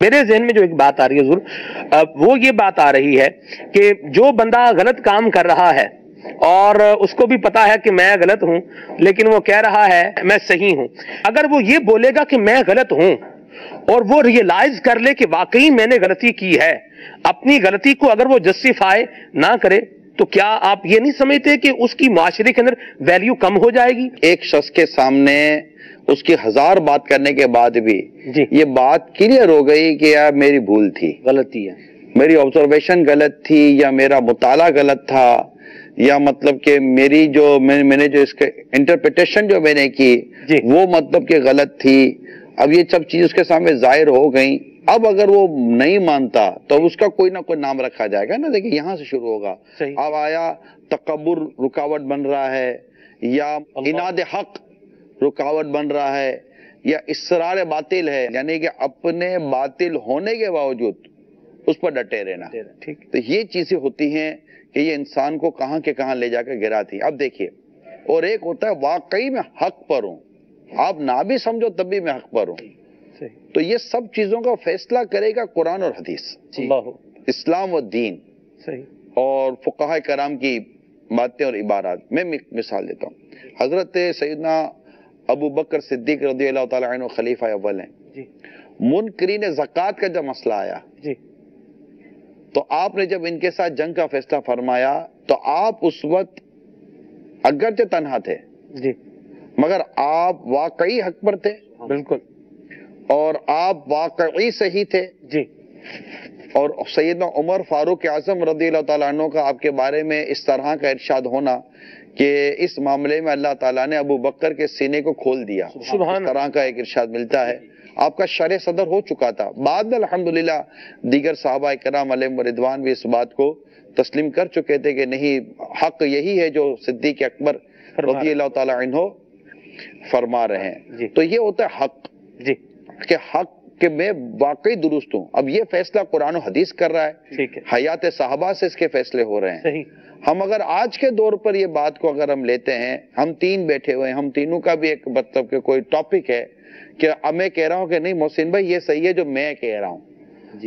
[SPEAKER 2] میرے ذہن میں جو ایک بات آ رہی ہے حضور، وہ یہ بات آ رہی ہے کہ جو بندہ غلط کام کر رہا ہے اور اس کو بھی پتا ہے کہ میں غلط ہوں، لیکن وہ کہہ رہا ہے میں صحیح ہوں، اگر وہ یہ بولے گا کہ میں غلط ہوں اور وہ ریئلائز کر لے کہ واقعی میں نے غلطی کی ہے، اپنی غلطی کو اگر وہ جسٹیفائی نہ کرے، تو کیا آپ یہ نہیں سمجھتے کہ اس کی معاشرے کے اندر ویلیو کم ہو جائے گی؟
[SPEAKER 4] ایک شخص کے سامنے اس کی 1000 بات کرنے کے بعد بھی یہ بات کلیئر ہو گئی کہ یار میری بھول تھی، غلطی ہے، میری آبزرویشن غلط تھی، یا میرا مطالعہ غلط تھا، یا مطلب کہ میری جو میں نے جو اس کے انٹرپریٹیشن جو میں نے کی وہ مطلب کہ غلط تھی. اب یہ سب چیز اس کے سامنے ظاہر ہو گئی. اب اگر وہ نہیں مانتا تو اس کا کوئی نہ کوئی نام رکھا جائے گا نا. دیکھیں یہاں سے شروع ہوگا. اب آیا تکبر رکاوٹ بن رہا ہے، یا اناد حق رکاوٹ بن رہا ہے، یا اصرار باطل ہے، یعنی کہ اپنے باطل ہونے کے باوجود اس پر ڈٹے رہنا. تو یہ چیزیں ہوتی ہیں کہ یہ انسان کو کہاں کے کہاں لے جا کر گراتی. اب دیکھیے، اور ایک ہوتا ہے واقعی میں حق پر ہوں، آپ نہ بھی سمجھو تب بھی میں حق پر ہوں. تو یہ سب چیزوں کا فیصلہ کرے گا قرآن اور حدیث، اسلام و دین اور فقہاء کرام کی باتیں اور عبارات. میں مثال دیتا ہوں. حضرت سیدنا ابو بکر صدیق رضی اللہ تعالیٰ عنہ خلیفہ اول ہیں. منکرین زکوٰۃ کا جب مسئلہ آیا تو آپ نے جب ان کے ساتھ جنگ کا فیصلہ فرمایا تو آپ اس وقت اگرچہ تنہا تھے مگر آپ واقعی حق پر تھے. بالکل. اور آپ واقعی صحیح تھے. اور سیدنا عمر فاروق اعظم رضی اللہ تعالیٰ عنہ کا آپ کے بارے میں اس طرح کا ارشاد ہونا کہ اس معاملے میں اللہ تعالیٰ نے ابو بکر کے سینے کو کھول دیا، اس طرح کا ایک ارشاد ملتا ہے. آپ کا شرح صدر ہو چکا تھا. بعد میں الحمدللہ دیگر صحابہ کرام علیہم رضوان بھی اس بات کو تسلیم کر چکے تھے کہ نہیں، حق یہی ہے جو صدیق اکبر رضی اللہ تعالیٰ عنہ فرما رہے ہیں. تو یہ ہوتا ہے حق، کہ حق کہ میں واقعی درست ہوں. اب یہ فیصلہ قرآن و حدیث کر رہا ہے، حیات صحابہ سے اس کے فیصلے ہو رہے ہیں. ہم اگر آج کے دور پر یہ بات کو اگر ہم لیتے ہیں، ہم تین بیٹھے ہوئے ہیں، ہم تینوں کا بھی ایک مطلب کہ کوئی ٹاپک ہے کہ اب میں کہہ رہا ہوں کہ نہیں محسن بھائی یہ صحیح ہے جو میں کہہ رہا ہوں،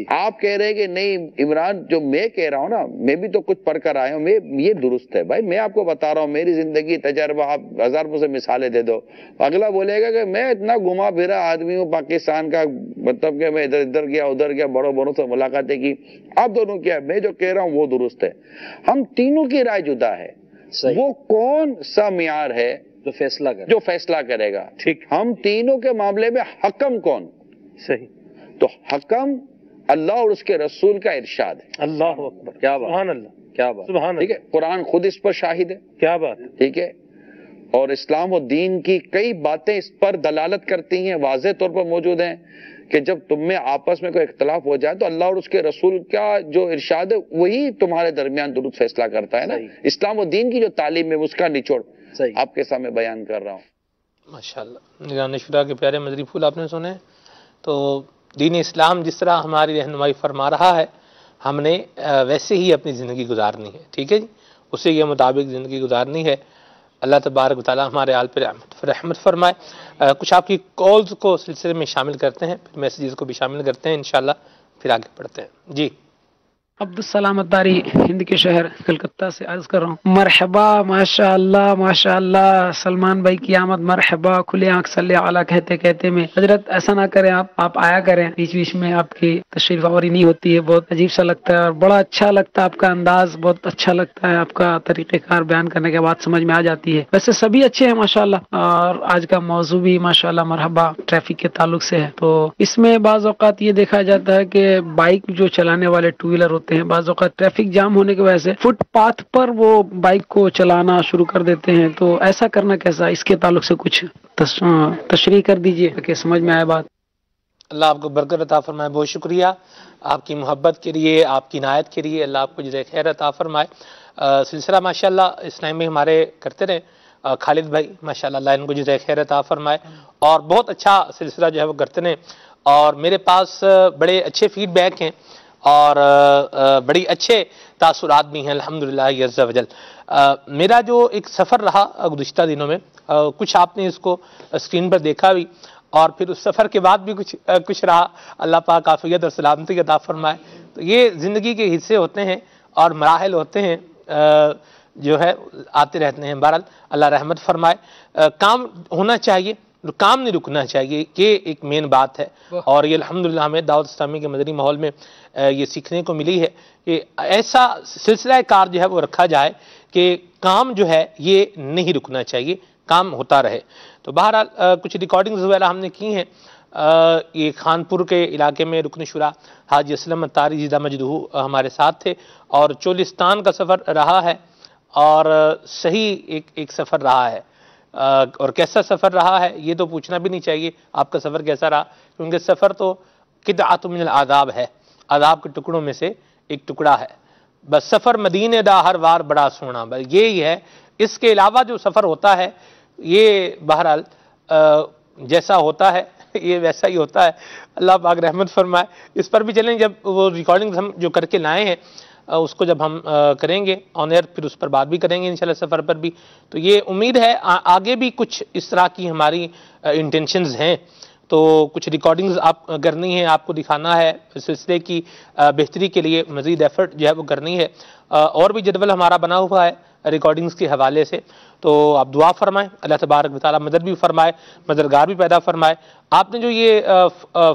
[SPEAKER 4] آپ کہہ رہے ہیں کہ نہیں عمران جو میں کہہ رہا ہوں نا، میں بھی تو کچھ پڑھ کر آیا ہوں، یہ درست ہے. بھائی میں آپ کو بتا رہا ہوں میری زندگی تجربہ، آپ 1000 مجھ سے مثالیں دے دو. اگلا بولے گا کہ میں اتنا گھما پھرا آدمی ہوں پاکستان کا، مطلب کہ میں ادھر گیا ادھر گیا، بڑوں بڑوں سے ملاقاتیں کی. آپ دونوں کیا، میں جو کہہ رہا ہوں وہ درست ہے. ہم تینوں کی رائے جدا ہے. وہ کون سا معیار ہے جو فیصلہ کرے گا؟ ٹھیک، ہم تینوں کے معاملے میں حکم کون؟ صحیح. تو حکم اللہ اور اس کے رسول کا ارشاد ہے. اللہ اکبر، کیا بات، سبحان اللہ، کیا بات، سبحان اللہ. ٹھیک ہے، قرآن خود اس پر شاہد ہے. کیا بات. ٹھیک ہے، اور اسلام و دین کی کئی باتیں اس پر دلالت کرتی ہیں، واضح طور پر موجود ہیں کہ جب تم میں آپس میں کوئی اختلاف ہو جائے تو اللہ اور اس کے رسول کا جو ارشاد ہے وہی تمہارے درمیان درست فیصلہ کرتا ہے نا. اسلام و دین کی جو تعلیم ہے اس کا نچوڑ آپ کے سامنے بیان کر رہا ہوں.
[SPEAKER 2] ماشاءاللہ، نگران شورا کے پیارے مدری پھول آپ نے سنے. تو دین اسلام جس طرح ہماری رہنمائی فرما رہا ہے ہم نے ویسے ہی اپنی زندگی گزارنی ہے. ٹھیک ہے جی، اسی کے مطابق زندگی گزارنی ہے. اللہ تبارک و تعالی ہمارے آل پر رحمت فرمائے. کچھ آپ کی کالز کو سلسلے میں شامل کرتے ہیں، پھر میسیجز کو بھی شامل کرتے ہیں انشاءاللہ، پھر آگے بڑھتے ہیں. جی
[SPEAKER 3] عبدالسلام اتاری ہند کے شہر کلکتہ سے عرض کر رہا ہوں. مرحبا، ماشاء اللہ سلمان بھائی کی آمد. مرحبا، کھلے آنکھ صلی علی کہتے کہتے میں. حضرت ایسا نہ کریں، آپ آیا کریں بیچ بیچ میں، آپ کی تشریف آوری نہیں ہوتی ہے، بہت عجیب سا لگتا ہے اور بڑا اچھا لگتا ہے آپ کا انداز، بہت اچھا لگتا ہے آپ کا طریقہ کار. بیان کرنے کے بعد سمجھ میں آ جاتی ہے. ویسے سبھی اچھے ہیں ماشاءاللہ، اور آج کا موضوع بھی ماشاءاللہ مرحبا ٹریفک کے تعلق سے ہے. تو اس میں بعض اوقات یہ دیکھا جاتا ہے کہ بائک جو چلانے والے ٹو ویلر ہوتے ہیں، بعض اوقات ٹریفک جام ہونے کی وجہ سے فٹ پاتھ پر وہ بائک کو چلانا شروع کر دیتے ہیں. تو ایسا کرنا کیسا، اس کے تعلق سے کچھ تشریح کر دیجئے کہ سمجھ میں آئے بات.
[SPEAKER 2] اللہ آپ کو برکت عطا فرمائے. بہت شکریہ آپ کی محبت کے لیے، آپ کی عنایت کے لیے. اللہ آپ کو جزائے خیر عطا فرمائے. سلسلہ ماشاءاللہ اس ٹائم میں ہمارے کرتے رہے خالد بھائی، ماشاءاللہ اللہ ان کو جزائے خیر عطا فرمائے. اور بہت اچھا سلسلہ جو ہے وہ کرتے رہے، اور میرے پاس بڑے اچھے فیڈ بیک ہیں اور بڑی اچھے تاثرات بھی ہیں الحمدللہ عز و جل. میرا جو ایک سفر رہا گزشتہ دنوں میں، کچھ آپ نے اس کو اسکرین پر دیکھا بھی، اور پھر اس سفر کے بعد بھی کچھ رہا، اللہ پاک عافیت اور سلامتی عطا فرمائے. تو یہ زندگی کے حصے ہوتے ہیں اور مراحل ہوتے ہیں، جو ہے آتے رہتے ہیں. بہرحال اللہ رحمت فرمائے. کام ہونا چاہیے، کام نہیں رکنا چاہیے، یہ ایک مین بات ہے. اور یہ الحمدللہ ہمیں دعوت اسلامی کے مدنی ماحول میں یہ سیکھنے کو ملی ہے کہ ایسا سلسلہ کار جو ہے وہ رکھا جائے کہ کام جو ہے یہ نہیں رکنا چاہیے، کام ہوتا رہے. تو بہرحال کچھ ریکارڈنگز وغیرہ ہم نے کی ہیں. یہ خانپور کے علاقے میں رکن شورا حاجی اسلم اتاری جیدہ مجدہو ہمارے ساتھ تھے، اور چولستان کا سفر رہا ہے، اور صحیح ایک سفر رہا ہے. اور کیسا سفر رہا ہے یہ تو پوچھنا بھی نہیں چاہیے آپ کا سفر کیسا رہا، کیونکہ سفر تو قطعۃ من العذاب ہے، عذاب کے ٹکڑوں میں سے ایک ٹکڑا ہے. بس سفر مدینے دا ہر وار بڑا سونا، بس یہی ہے. اس کے علاوہ جو سفر ہوتا ہے یہ بہرحال جیسا ہوتا ہے یہ ویسا ہی ہوتا ہے. اللہ پاک رحمت فرمائے. اس پر بھی چلیں، جب وہ ریکارڈنگ ہم جو کر کے لائے ہیں اس کو جب ہم کریں گے آن ایئر، پھر اس پر بات بھی کریں گے انشاءاللہ سفر پر بھی. تو یہ امید ہے آگے بھی کچھ اس طرح کی ہماری انٹینشنز ہیں. تو کچھ ریکارڈنگز آپ کرنی ہیں، آپ کو دکھانا ہے، سلسلے کی بہتری کے لیے مزید ایفرٹ جو ہے وہ کرنی ہے. اور بھی جدول ہمارا بنا ہوا ہے ریکارڈنگز کے حوالے سے. تو آپ دعا فرمائیں، اللہ تبارک و تعالیٰ مدد بھی فرمائے، مددگار بھی پیدا فرمائے. آپ نے جو یہ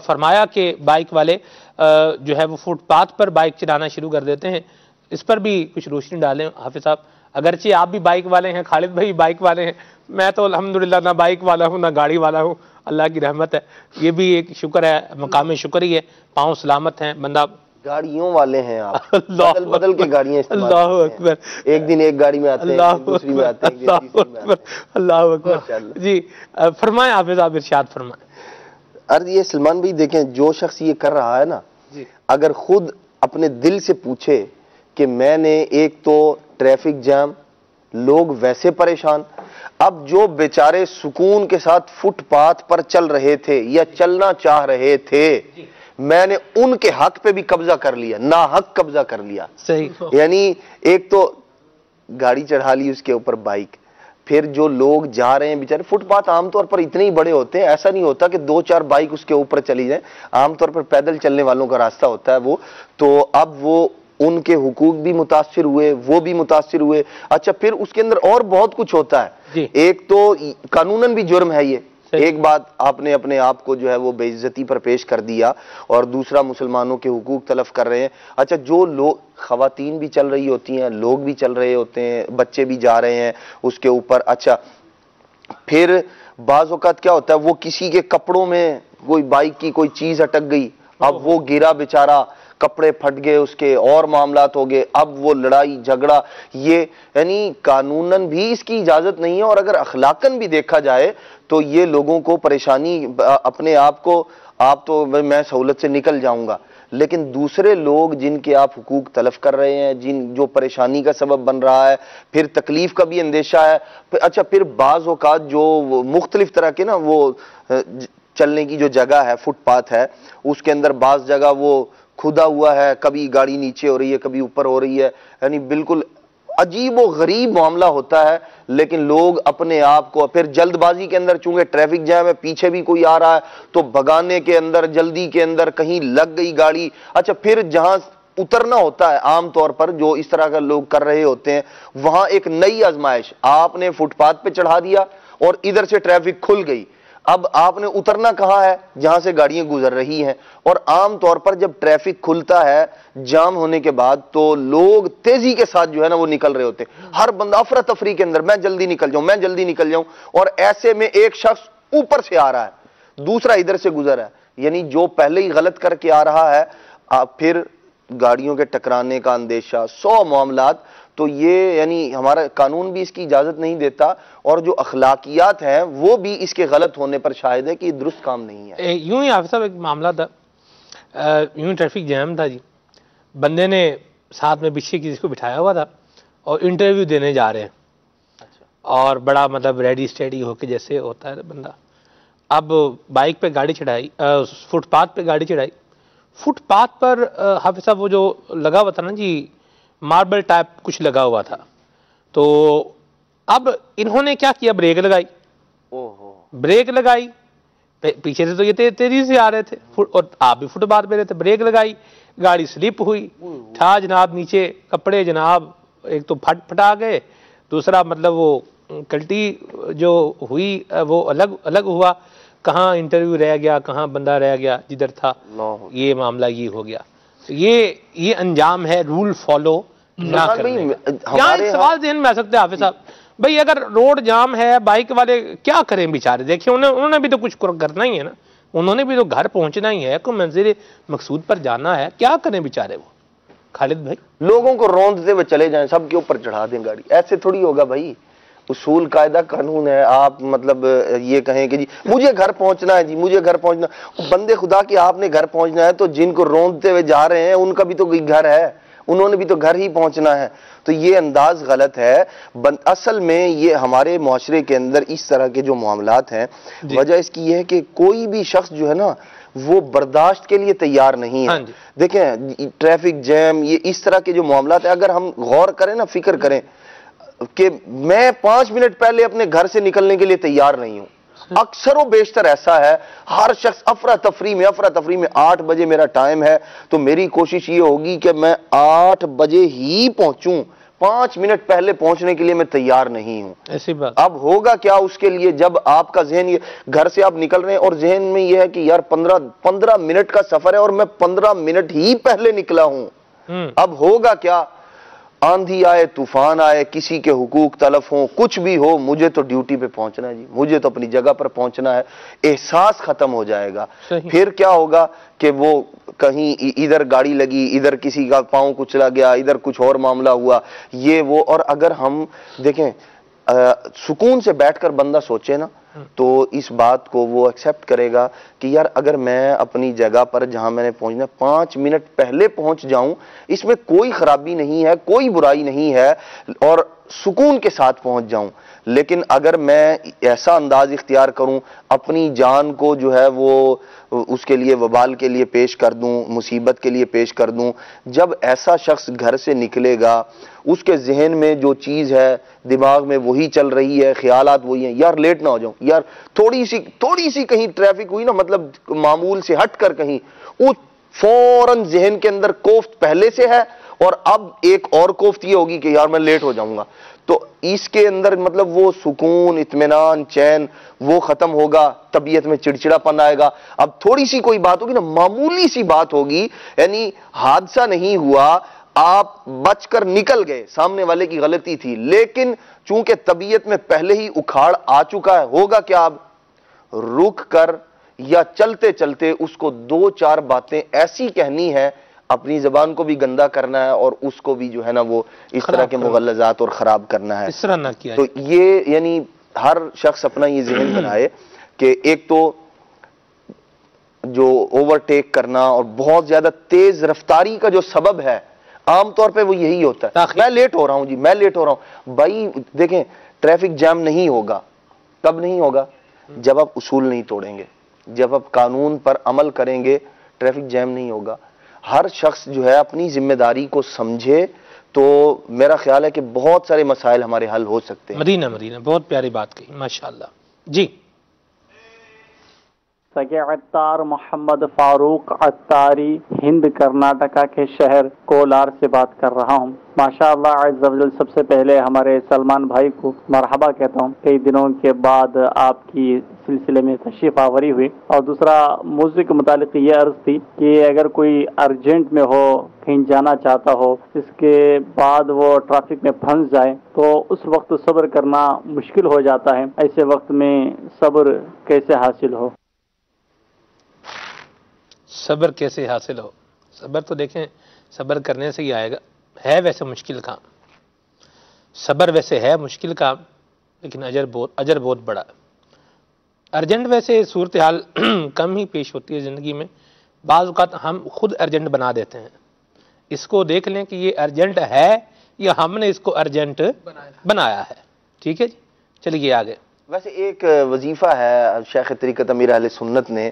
[SPEAKER 2] فرمایا کہ بائک والے جو ہے وہ فٹ پاتھ پر بائک چلانا شروع کر دیتے ہیں، اس پر بھی کچھ روشنی ڈالیں حافظ صاحب. اگرچہ آپ بھی بائک والے ہیں، خالد بھائی بائک والے ہیں، میں تو الحمدللہ نہ بائک والا ہوں نہ گاڑی والا ہوں، اللہ کی رحمت ہے. یہ بھی ایک شکر ہے، مقام شکر ہی ہے. پاؤں سلامت ہیں، بندہ
[SPEAKER 1] گاڑیوں والے ہیں آپ، بدل بدل کے گاڑیاں استعمال
[SPEAKER 2] اللہ اکبر،
[SPEAKER 1] ایک دن ایک گاڑی میں آتے ہیں، دوسری میں آتے ہیں، تیسری میں آتے ہیں.
[SPEAKER 2] اللہ اکبر. جی فرمائیں حافظ صاحب، ارشاد فرمائیں.
[SPEAKER 1] عرض یہ سلمان بھائی دیکھیں، جو شخص یہ کر رہا ہے نا، اگر خود اپنے دل سے پوچھے کہ میں نے ایک تو ٹریفک جام، لوگ ویسے پریشان، اب جو بیچارے سکون کے ساتھ فٹ پاتھ پر چل رہے تھے یا چلنا چاہ رہے تھے، میں نے ان کے حق پہ بھی قبضہ کر لیا، نا حق قبضہ کر لیا.
[SPEAKER 2] صحیح.
[SPEAKER 1] یعنی ایک تو گاڑی چڑھا لی اس کے اوپر بائک، پھر جو لوگ جا رہے ہیں بیچارے، فٹ پاتھ عام طور پر اتنے ہی بڑے ہوتے ہیں، ایسا نہیں ہوتا کہ 2-4 بائک اس کے اوپر چلی جائیں، عام طور پر پیدل چلنے والوں کا راستہ ہوتا ہے وہ. تو اب وہ ان کے حقوق بھی متاثر ہوئے، وہ بھی متاثر ہوئے. اچھا پھر اس کے اندر اور بہت کچھ ہوتا ہے. ایک تو قانوناً بھی جرم ہے یہ، ایک بات آپ نے اپنے آپ کو جو ہے وہ بے عزتی پر پیش کر دیا، اور دوسرا مسلمانوں کے حقوق تلف کر رہے ہیں. اچھا جو لوگ، خواتین بھی چل رہی ہوتی ہیں، لوگ بھی چل رہے ہوتے ہیں، بچے بھی جا رہے ہیں اس کے اوپر. اچھا پھر بعض اوقات کیا ہوتا ہے، وہ کسی کے کپڑوں میں کوئی بائک کی کوئی چیز اٹک گئی، اب وہ گرا بیچارہ، کپڑے پھٹ گئے اس کے، اور معاملات ہو گئے، اب وہ لڑائی جھگڑا. یہ یعنی قانوناً بھی اس کی اجازت نہیں ہے، اور اگر اخلاقاً بھی دیکھا جائے تو یہ لوگوں کو پریشانی، اپنے آپ کو آپ تو میں سہولت سے نکل جاؤں گا، لیکن دوسرے لوگ جن کے آپ حقوق تلف کر رہے ہیں، جو پریشانی کا سبب بن رہا ہے، پھر تکلیف کا بھی اندیشہ ہے. اچھا پھر بعض اوقات جو مختلف طرح کے نا وہ چلنے کی جو جگہ ہے، فٹ پاتھ ہے، اس کے اندر بعض جگہ وہ کھدا ہوا ہے، کبھی گاڑی نیچے ہو رہی ہے، کبھی اوپر ہو رہی ہے، یعنی بالکل عجیب و غریب معاملہ ہوتا ہے. لیکن لوگ اپنے آپ کو پھر جلد بازی کے اندر، چونکہ ٹریفک جام ہے، پیچھے بھی کوئی آ رہا ہے، تو بھگانے کے اندر، جلدی کے اندر کہیں لگ گئی گاڑی. اچھا پھر جہاں اترنا ہوتا ہے عام طور پر جو اس طرح کا لوگ کر رہے ہوتے ہیں، وہاں ایک نئی آزمائش، آپ نے فٹ پاتھ پہ چڑھا دیا اور ادھر سے ٹریفک کھل گئی. اب آپ نے اترنا کہاں ہے؟ جہاں سے گاڑیاں گزر رہی ہیں. اور عام طور پر جب ٹریفک کھلتا ہے جام ہونے کے بعد، تو لوگ تیزی کے ساتھ جو ہے نا وہ نکل رہے ہوتے ہیں، ہر بندہ افراتفری کے اندر، میں جلدی نکل جاؤں، میں جلدی نکل جاؤں. اور ایسے میں ایک شخص اوپر سے آ رہا ہے، دوسرا ادھر سے گزر ہے، یعنی جو پہلے ہی غلط کر کے آ رہا ہے، پھر گاڑیوں کے ٹکرانے کا اندیشہ، 100 معاملات. تو یہ یعنی ہمارا قانون بھی اس کی اجازت نہیں دیتا، اور جو اخلاقیات ہیں وہ بھی اس کے غلط ہونے پر شاہد ہے کہ یہ درست کام نہیں ہے.
[SPEAKER 2] یوں ہی حافظ صاحب ایک معاملہ تھا، یوں ٹریفک جام تھا جی، بندے نے ساتھ میں پیچھے کسی کو بٹھایا ہوا تھا اور انٹرویو دینے جا رہے ہیں، اور بڑا مطلب ریڈی اسٹیڈی ہو کے جیسے ہوتا ہے بندہ. اب بائک پہ گاڑی چڑھائی، فٹ پاتھ پہ گاڑی چڑھائی. فٹ پاتھ پر حافظ صاحب وہ جو لگا ہوا تھا نا جی، ماربل ٹائپ کچھ لگا ہوا تھا، تو اب انہوں نے کیا کیا، بریک لگائی. بریک لگائی پیچھے سے تو یہ تیزی سے آ رہے تھے اور آپ بھی فٹ پاتھ پہ رہے تھے, بریک لگائی, گاڑی سلپ ہوئی, تھا جناب نیچے کپڑے جناب, ایک تو پھٹ پھٹا گئے, دوسرا مطلب وہ کلٹی جو ہوئی وہ الگ ہوا, کہاں انٹرویو رہ گیا, کہاں بندہ رہ گیا جدھر تھا, یہ معاملہ یہ ہو گیا. یہ انجام ہے رول فالو نہ کرنے کا. یہاں ایک سوال ذہن میں آ سکتا ہے حافظ صاحب, بھئی اگر روڈ جام ہے, بائک والے کیا کریں بیچارے؟ دیکھیں انہوں نے بھی تو کچھ کرنا ہی ہے نا, انہوں نے بھی تو گھر پہنچنا ہی ہے, کوئی منزل مقصود پر جانا ہے, کیا کریں بیچارے وہ؟ خالد بھائی,
[SPEAKER 1] لوگوں کو روندتے ہوئے چلے جائیں, سب کے اوپر چڑھا دیں گاڑی, ایسے تھوڑی ہوگا بھائی. اصول قاعدہ قانون ہے. آپ مطلب یہ کہیں کہ جی مجھے گھر پہنچنا ہے, جی مجھے گھر پہنچنا, بندے خدا کی آپ نے گھر پہنچنا ہے تو جن کو روندتے ہوئے جا رہے ہیں ان کا بھی تو کوئی گھر ہے, انہوں نے بھی تو گھر ہی پہنچنا ہے. تو یہ انداز غلط ہے. اصل میں یہ ہمارے معاشرے کے اندر اس طرح کے جو معاملات ہیں, وجہ اس کی یہ ہے کہ کوئی بھی شخص جو ہے نا وہ برداشت کے لیے تیار نہیں ہے. دیکھیں ٹریفک جیم, یہ اس طرح کے جو معاملات ہیں, اگر ہم غور کریں نا, فکر کریں کہ میں 5 منٹ پہلے اپنے گھر سے نکلنے کے لیے تیار نہیں ہوں. اکثر و بیشتر ایسا ہے, ہر شخص افراتفری میں 8 بجے میرا ٹائم ہے تو میری کوشش یہ ہوگی کہ میں 8 بجے ہی پہنچوں, 5 منٹ پہلے پہنچنے کے لیے میں تیار نہیں ہوں.
[SPEAKER 2] ایسی بات.
[SPEAKER 1] اب ہوگا کیا اس کے لیے جب آپ کا ذہن یہ گھر سے آپ نکل رہے ہیں اور ذہن میں یہ ہے کہ یار 15 منٹ کا سفر ہے اور میں 15 منٹ ہی پہلے نکلا ہوں. اب ہوگا کیا؟ آندھی آئے, طوفان آئے, کسی کے حقوق تلف ہوں, کچھ بھی ہو, مجھے تو ڈیوٹی پہ پہنچنا ہے جی, مجھے تو اپنی جگہ پر پہنچنا ہے. احساس ختم ہو جائے گا. پھر کیا ہوگا کہ وہ کہیں ادھر گاڑی لگی, ادھر کسی کا پاؤں کچلا گیا, ادھر کچھ اور معاملہ ہوا, یہ وہ. اور اگر ہم دیکھیں سکون سے بیٹھ کر بندہ سوچے نا تو اس بات کو وہ ایکسیپٹ کرے گا کہ یار اگر میں اپنی جگہ پر جہاں میں نے پہنچنا 5 منٹ پہلے پہنچ جاؤں, اس میں کوئی خرابی نہیں ہے, کوئی برائی نہیں ہے, اور سکون کے ساتھ پہنچ جاؤں. لیکن اگر میں ایسا انداز اختیار کروں, اپنی جان کو جو ہے وہ اس کے لیے وبال کے لیے پیش کر دوں, مصیبت کے لیے پیش کر دوں, جب ایسا شخص گھر سے نکلے گا اس کے ذہن میں جو چیز ہے دماغ میں وہی چل رہی ہے, خیالات وہی ہیں, یار لیٹ نہ ہو جاؤں, یار تھوڑی سی کہیں ٹریفک ہوئی نا, مطلب معمول سے ہٹ کر کہیں, فوراً ذہن کے اندر کوفت پہلے سے ہے اور اب ایک اور کوفت یہ ہوگی کہ یار میں لیٹ ہو جاؤں گا. تو اس کے اندر مطلب وہ سکون, اطمینان, چین وہ ختم ہوگا, طبیعت میں چڑچڑا پن آئے گا. اب تھوڑی سی کوئی بات ہوگی نا, معمولی سی بات ہوگی, یعنی حادثہ نہیں ہوا, آپ بچ کر نکل گئے, سامنے والے کی غلطی تھی, لیکن چونکہ طبیعت میں پہلے ہی اکھاڑ آ چکا ہے, ہوگا کیا اب رک کر یا چلتے چلتے اس کو 2-4 باتیں ایسی کہنی ہے, اپنی زبان کو بھی گندا کرنا ہے اور اس کو بھی جو ہے نا وہ اس طرح کے مغلظات اور خراب کرنا ہے.
[SPEAKER 2] اس طرح نہ کیا.
[SPEAKER 1] تو یہ یعنی ہر شخص اپنا یہ ذہن بنائے کہ ایک تو جو اوورٹیک کرنا اور بہت زیادہ تیز رفتاری کا جو سبب ہے عام طور پہ وہ یہی ہوتا ہے, میں لیٹ ہو رہا ہوں جی, میں لیٹ ہو رہا ہوں. بھائی دیکھیں ٹریفک جام نہیں ہوگا, کب نہیں ہوگا؟ جب آپ اصول نہیں توڑیں گے, جب آپ قانون پر عمل کریں گے, ٹریفک جام نہیں ہوگا. ہر شخص جو ہے اپنی ذمہ داری کو سمجھے تو میرا خیال ہے کہ بہت سارے مسائل ہمارے حل ہو سکتے ہیں.
[SPEAKER 2] مدینہ بہت پیاری بات کہی, ماشاءاللہ. جی
[SPEAKER 5] سگے عطار محمد فاروق عطاری ہند کرناٹکا کے شہر کولار سے بات کر رہا ہوں. ماشاءاللہ عز و جل, سب سے پہلے ہمارے سلمان بھائی کو مرحبا کہتا ہوں, کئی دنوں کے بعد آپ کی سلسلے میں تشریف آوری ہوئی. اور دوسرا موضوع کے متعلق یہ عرض تھی کہ اگر کوئی ارجنٹ میں ہو, کہیں جانا چاہتا ہو, اس کے بعد وہ ٹریفک میں پھنس جائے تو اس وقت صبر کرنا مشکل ہو جاتا ہے. ایسے وقت میں صبر کیسے حاصل ہو؟
[SPEAKER 2] صبر کیسے حاصل ہو؟ صبر تو دیکھیں صبر کرنے سے ہی آئے گا. ہے ویسے مشکل کام, صبر ویسے ہے مشکل کام, لیکن اجر بہت بڑا. ارجنٹ ویسے صورتحال کم ہی پیش ہوتی ہے زندگی میں, بعض اوقات ہم خود ارجنٹ بنا دیتے ہیں. اس کو دیکھ لیں کہ یہ ارجنٹ ہے یا ہم نے اس کو ارجنٹ بنایا ہے. ٹھیک ہے جی, چلیے آگے.
[SPEAKER 1] ویسے ایک وظیفہ ہے شیخ طریقت امیر اہل سنت نے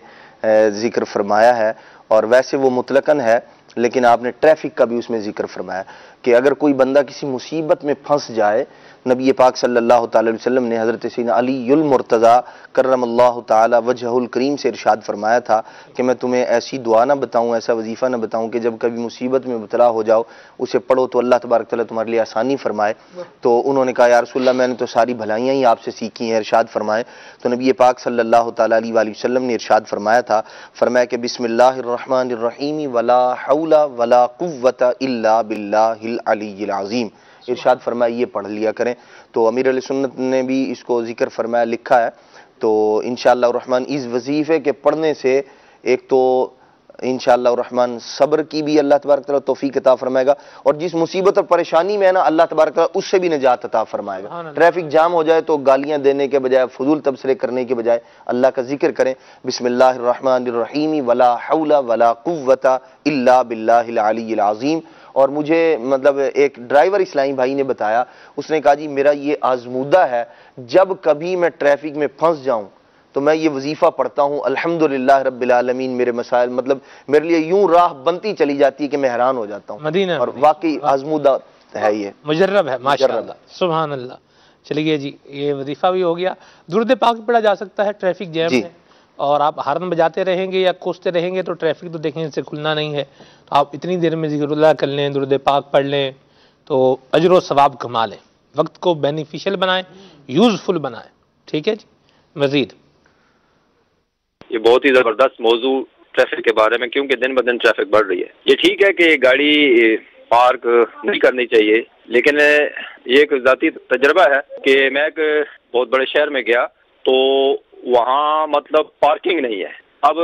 [SPEAKER 1] ذکر فرمایا ہے, اور ویسے وہ مطلقاً ہے لیکن آپ نے ٹریفک کا بھی اس میں ذکر فرمایا کہ اگر کوئی بندہ کسی مصیبت میں پھنس جائے، نبی پاک صلی اللہ تعالی علیہ وسلم نے حضرت سیدنا علی المرتضیٰ کرم اللہ تعالی وجہہ الکریم سے ارشاد فرمایا تھا کہ میں تمہیں ایسی دعا نہ بتاؤں، ایسا وظیفہ نہ بتاؤں کہ جب کبھی مصیبت میں مبتلا ہو جاؤ اسے پڑھو تو اللہ تبارک تعالیٰ تمہارے لیے آسانی فرمائے۔ تو انہوں نے کہا یا رسول اللہ میں نے تو ساری بھلائیاں ہی آپ سے سیکھی ہیں، ارشاد فرمائے۔ تو نبی پاک صلی اللہ تعالی علیہ وآلہ وسلم نے ارشاد فرمایا تھا، فرمایا کہ بسم اللہ الرحمن الرحیم ولا حول ولا قوة الا باللہ العلی العظیم، ارشاد فرمایا یہ پڑھ لیا کریں۔ تو امیر علیہ سنت نے بھی اس کو ذکر فرمایا، لکھا ہے۔ تو انشاءاللہ الرحمن اس وظیفے کے پڑھنے سے ایک تو انشاءاللہ الرحمن صبر کی بھی اللہ تبارک تعالیٰ توفیق عطا فرمائے گا، اور جس مصیبت اور پریشانی میں ہے نا اللہ تبارک تعالیٰ اس سے بھی نجات عطا فرمائے گا۔ ٹریفک جام ہو جائے تو گالیاں دینے کے بجائے، فضول تبصرے کرنے کے بجائے اللہ کا ذکر کریں، بسم اللہ الرحمن الرحیم ولا حول ولا قوة الا باللہ العلی العظیم۔ اور مجھے مطلب ایک ڈرائیور اسلامی بھائی نے بتایا، اس نے کہا جی میرا یہ آزمودہ ہے، جب کبھی میں ٹریفک میں پھنس جاؤں تو میں یہ وظیفہ پڑھتا ہوں، الحمدللہ رب العالمین میرے مسائل، مطلب میرے لیے یوں راہ بنتی چلی جاتی ہے کہ میں حیران ہو جاتا ہوں۔
[SPEAKER 2] مدینہ
[SPEAKER 1] اور واقعی آزمودہ ہے، یہ
[SPEAKER 2] مجرب ہے ماشاءاللہ، سبحان اللہ۔ چلیے جی یہ وظیفہ بھی ہو گیا، درود پاک بھی پڑھا جا سکتا ہے ٹریفک جیم میں، اور آپ ہارن بجاتے رہیں گے یا کوستے رہیں گے تو ٹریفک تو دیکھیں سے کھلنا نہیں ہے، تو آپ اتنی دیر میں ذکر اللہ کر لیں، درود پاک پڑھ لیں تو اجر و ثواب کما لیں، وقت کو بینیفیشل بنائیں، یوزفل بنائیں۔ ٹھیک ہے جی، مزید
[SPEAKER 6] یہ بہت ہی زبردست موضوع ٹریفک کے بارے میں، کیونکہ دن بدن ٹریفک بڑھ رہی ہے۔ یہ ٹھیک ہے کہ گاڑی پارک نہیں کرنی چاہیے، لیکن یہ ایک ذاتی تجربہ ہے کہ میں ایک بہت بڑے شہر میں گیا تو وہاں مطلب پارکنگ نہیں ہے۔ اب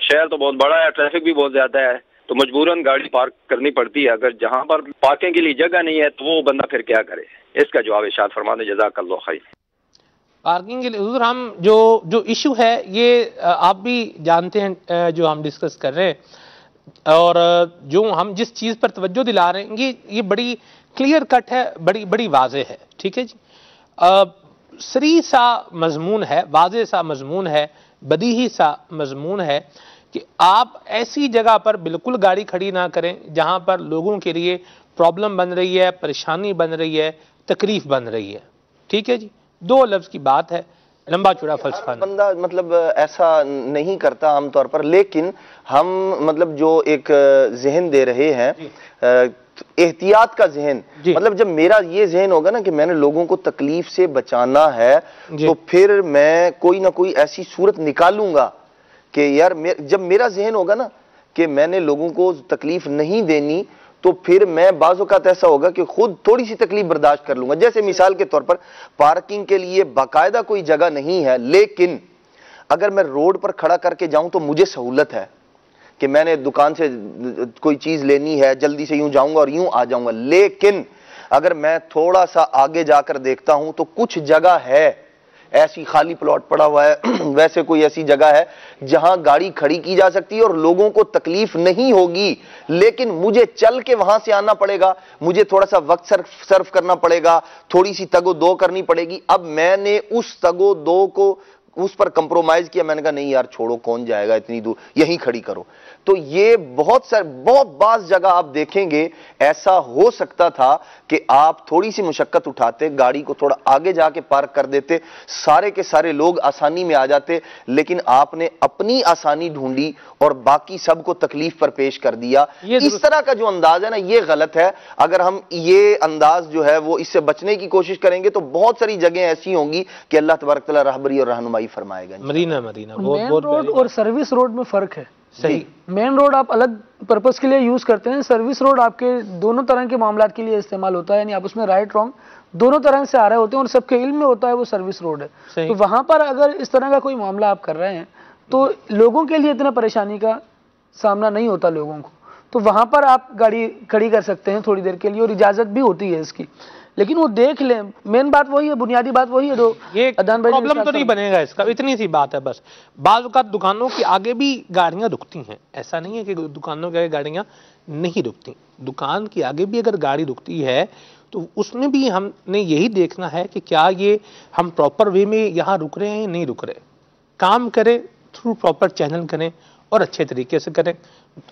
[SPEAKER 6] شہر تو بہت بڑا ہے، ٹریفک بھی بہت زیادہ ہے، تو مجبوراً گاڑی پارک کرنی پڑتی ہے۔ اگر جہاں پر پارکنگ کے لیے جگہ نہیں ہے تو وہ بندہ پھر کیا کرے؟ اس کا جواب ارشاد فرما دیں، جزاک اللہ خیر۔
[SPEAKER 2] پارکنگ کے لیے حضور ہم جو ایشو ہے یہ آپ بھی جانتے ہیں جو ہم ڈسکس کر رہے ہیں، اور جو ہم جس چیز پر توجہ دلا رہے ہیں یہ بڑی کلیئر کٹ ہے، بڑی واضح ہے۔ ٹھیک ہے جی، سری سا مضمون ہے، واضح سا مضمون ہے، بدیہی سا مضمون ہے کہ آپ ایسی جگہ پر بالکل گاڑی کھڑی نہ کریں جہاں پر لوگوں کے لیے پرابلم بن رہی ہے، پریشانی بن رہی ہے، تکلیف بن رہی ہے۔ ٹھیک ہے جی، دو لفظ کی بات ہے، لمبا چوڑا فلسفہ نہیں۔
[SPEAKER 1] بندہ مطلب ایسا نہیں کرتا عام طور پر، لیکن ہم مطلب جو ایک ذہن دے رہے ہیں، احتیاط کا ذہن، مطلب جب میرا یہ ذہن ہوگا نا کہ میں نے لوگوں کو تکلیف سے بچانا ہے تو پھر میں کوئی نہ کوئی ایسی صورت نکالوں گا کہ یار جب میرا ذہن ہوگا نا کہ میں نے لوگوں کو تکلیف نہیں دینی تو پھر میں بعض اوقات ایسا ہوگا کہ خود تھوڑی سی تکلیف برداشت کر لوں گا۔ جیسے مثال کے طور پر پارکنگ کے لیے باقاعدہ کوئی جگہ نہیں ہے، لیکن اگر میں روڈ پر کھڑا کر کے جاؤں تو مجھے سہولت ہے کہ میں نے دکان سے کوئی چیز لینی ہے، جلدی سے یوں جاؤں گا اور یوں آ جاؤں گا۔ لیکن اگر میں تھوڑا سا آگے جا کر دیکھتا ہوں تو کچھ جگہ ہے ایسی، خالی پلاٹ پڑا ہوا ہے، ویسے کوئی ایسی جگہ ہے جہاں گاڑی کھڑی کی جا سکتی ہے اور لوگوں کو تکلیف نہیں ہوگی، لیکن مجھے چل کے وہاں سے آنا پڑے گا، مجھے تھوڑا سا وقت صرف کرنا پڑے گا، تھوڑی سی تگ و دو کرنی پڑے گی۔ اب میں نے اس تگ و دو کو اس پر کمپرومائز کیا، میں نے کہا نہیں یار چھوڑو، کون جائے گا اتنی دور، یہیں کھڑی کرو۔ تو یہ بہت بعض جگہ آپ دیکھیں گے ایسا ہو سکتا تھا کہ آپ تھوڑی سی مشقت اٹھاتے، گاڑی کو تھوڑا آگے جا کے پارک کر دیتے، سارے کے سارے لوگ آسانی میں آ جاتے، لیکن آپ نے اپنی آسانی ڈھونڈی اور باقی سب کو تکلیف پر پیش کر دیا۔ اس طرح کا جو انداز ہے نا یہ غلط ہے۔ اگر ہم یہ انداز جو ہے وہ اس سے بچنے کی کوشش کریں گے تو بہت ساری جگہیں ایسی ہوں گی کہ اللہ تبارک تعالیٰ رہبری اور رہنمائی فرمائے گا۔
[SPEAKER 2] مدینہ
[SPEAKER 3] مین روڈ اور سروس روڈ میں فرق ہے۔
[SPEAKER 2] صحیح،
[SPEAKER 3] مین روڈ آپ الگ پرپس کے لیے یوز کرتے ہیں، سروس روڈ آپ کے دونوں طرح کے معاملات کے لیے استعمال ہوتا ہے، یعنی آپ اس میں رائٹ رانگ دونوں طرح سے آ رہے ہوتے ہیں اور سب کے علم میں ہوتا ہے وہ سروس روڈ ہے۔ تو وہاں پر اگر اس طرح کا کوئی معاملہ آپ کر رہے ہیں تو لوگوں کے لیے اتنا پریشانی کا سامنا نہیں ہوتا لوگوں کو، تو وہاں پر آپ گاڑی کھڑی کر سکتے ہیں تھوڑی دیر کے لیے، اور اجازت بھی ہوتی ہے اس کی، لیکن وہ دیکھ لیں۔ مین بات وہی ہے، بنیادی بات وہی ہے،
[SPEAKER 2] یہ پرابلم تو نہیں بنے گا اس کا، اتنی سی بات ہے بس۔ بعض اوقات دکانوں کے آگے بھی گاڑیاں رکتی ہیں، ایسا نہیں ہے کہ دکانوں کے آگے گاڑیاں نہیں رکتی، دکان کے آگے بھی اگر گاڑی رکتی ہے تو اس میں بھی ہم نے یہی دیکھنا ہے کہ کیا یہ ہم پراپر وے میں یہاں رک رہے ہیں نہیں رک رہے، کام کریں تھرو پراپر چینل کریں اور اچھے طریقے سے کریں،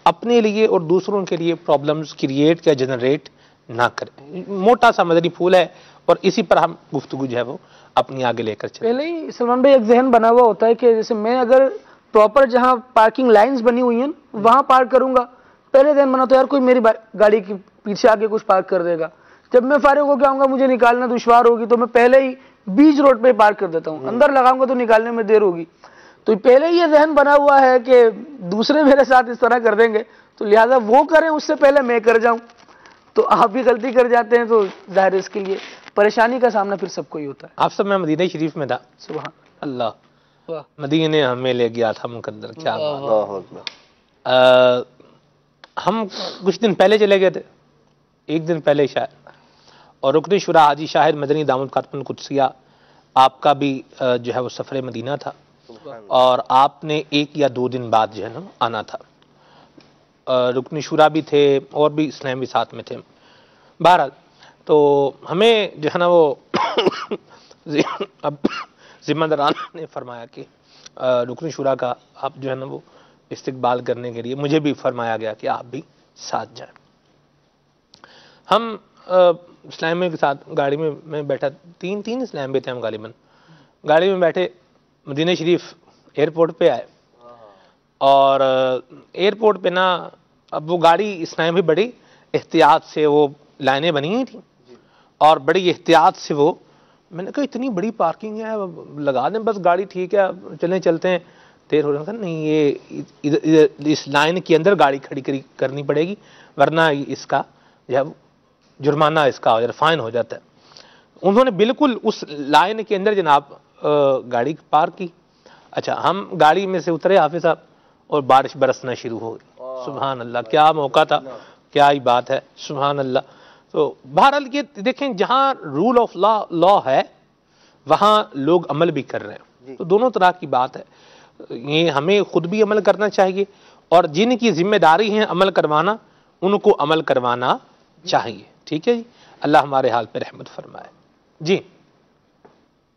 [SPEAKER 2] اپنے لیے اور دوسروں کے لیے پرابلمز کریٹ یا جنریٹ نہ کریں. موٹا سا مدنی پھول ہے اور اسی پر ہم گفتگو جو ہے وہ اپنی آگے لے کر چلیں.
[SPEAKER 3] پہلے ہی سلمان بھائی ایک ذہن بنا ہوا ہوتا ہے کہ جیسے میں اگر پراپر جہاں پارکنگ لائنز بنی ہوئی ہیں وہاں پارک کروں گا, پہلے ذہن بنا تو یار کوئی میری گاڑی کے پیچھے آ کے کچھ پارک کر دے گا, جب میں فارغ ہو کے آؤں گا مجھے نکالنا دشوار ہوگی تو میں پہلے ہی بیچ روڈ پہ پارک کر دیتا ہوں, اندر لگاؤں گا تو نکالنے میں دیر ہوگی. تو پہلے ہی یہ ذہن بنا ہوا ہے کہ دوسرے میرے ساتھ اس طرح کر دیں گے تو لہٰذا وہ کریں اس سے پہلے میں کر جاؤں, تو آپ بھی غلطی کر جاتے ہیں, تو ظاہر اس کے لیے پریشانی کا سامنا پھر سب کو ہی ہوتا ہے.
[SPEAKER 2] آپ سب میں مدینہ شریف میں تھا,
[SPEAKER 3] سبحان
[SPEAKER 2] اللہ
[SPEAKER 3] واہ.
[SPEAKER 2] مدینے ہمیں لے گیا تھا مقدر. کیا ہم کچھ دن پہلے چلے گئے تھے, ایک دن پہلے شاید, اور رکن شورا حاجی شاہد مدنی دامت خاتم القدسیہ آپ کا بھی جو ہے وہ سفر مدینہ تھا, اور آپ نے 1 یا 2 دن بعد جو ہے نا آنا تھا. رکن شورا بھی تھے اور بھی اسلامی ساتھ میں تھے. بہرحال تو ہمیں جو ہے نا وہ اب ذمہ داران نے فرمایا کہ رکن شورا کا آپ جو ہے نا وہ استقبال کرنے کے لیے مجھے بھی فرمایا گیا کہ آپ بھی ساتھ جائیں. ہم اسلامیہ کے ساتھ گاڑی میں بیٹھا, تین اسلامیہ تھے ہم غالباً, گاڑی میں بیٹھے مدینہ شریف ایئرپورٹ پہ آئے, اور ایئرپورٹ پہ نا اب وہ گاڑی اسلامیہ بھی بڑی احتیاط سے وہ لائنیں بنی ہوئی تھیں اور بڑی احتیاط سے وہ, میں نے کہا اتنی بڑی پارکنگ ہے لگا دیں بس گاڑی, ٹھیک ہے چلتے ہیں, دیر ہو رہا ہے. نہیں یہ اس لائن کے اندر گاڑی کھڑی کرنی پڑے گی ورنہ اس کا جو ہے جرمانہ اس کا فائن ہو جاتا ہے. انہوں نے بالکل اس لائن کے اندر جناب گاڑی پارک کی. اچھا ہم گاڑی میں سے اترے حافظ صاحب اور بارش برسنا شروع ہو گئی. سبحان اللہ, کیا موقع تھا, کیا ہی بات ہے, سبحان اللہ. تو بہرحال یہ دیکھیں جہاں رول آف لا ہے وہاں لوگ عمل بھی کر رہے ہیں, تو دونوں طرح کی بات ہے. یہ ہمیں خود بھی عمل کرنا چاہیے اور جن کی ذمہ داری ہے عمل کروانا ان کو عمل کروانا چاہیے. ٹھیک ہے جی, اللہ ہمارے حال پہ رحمت فرمائے. جی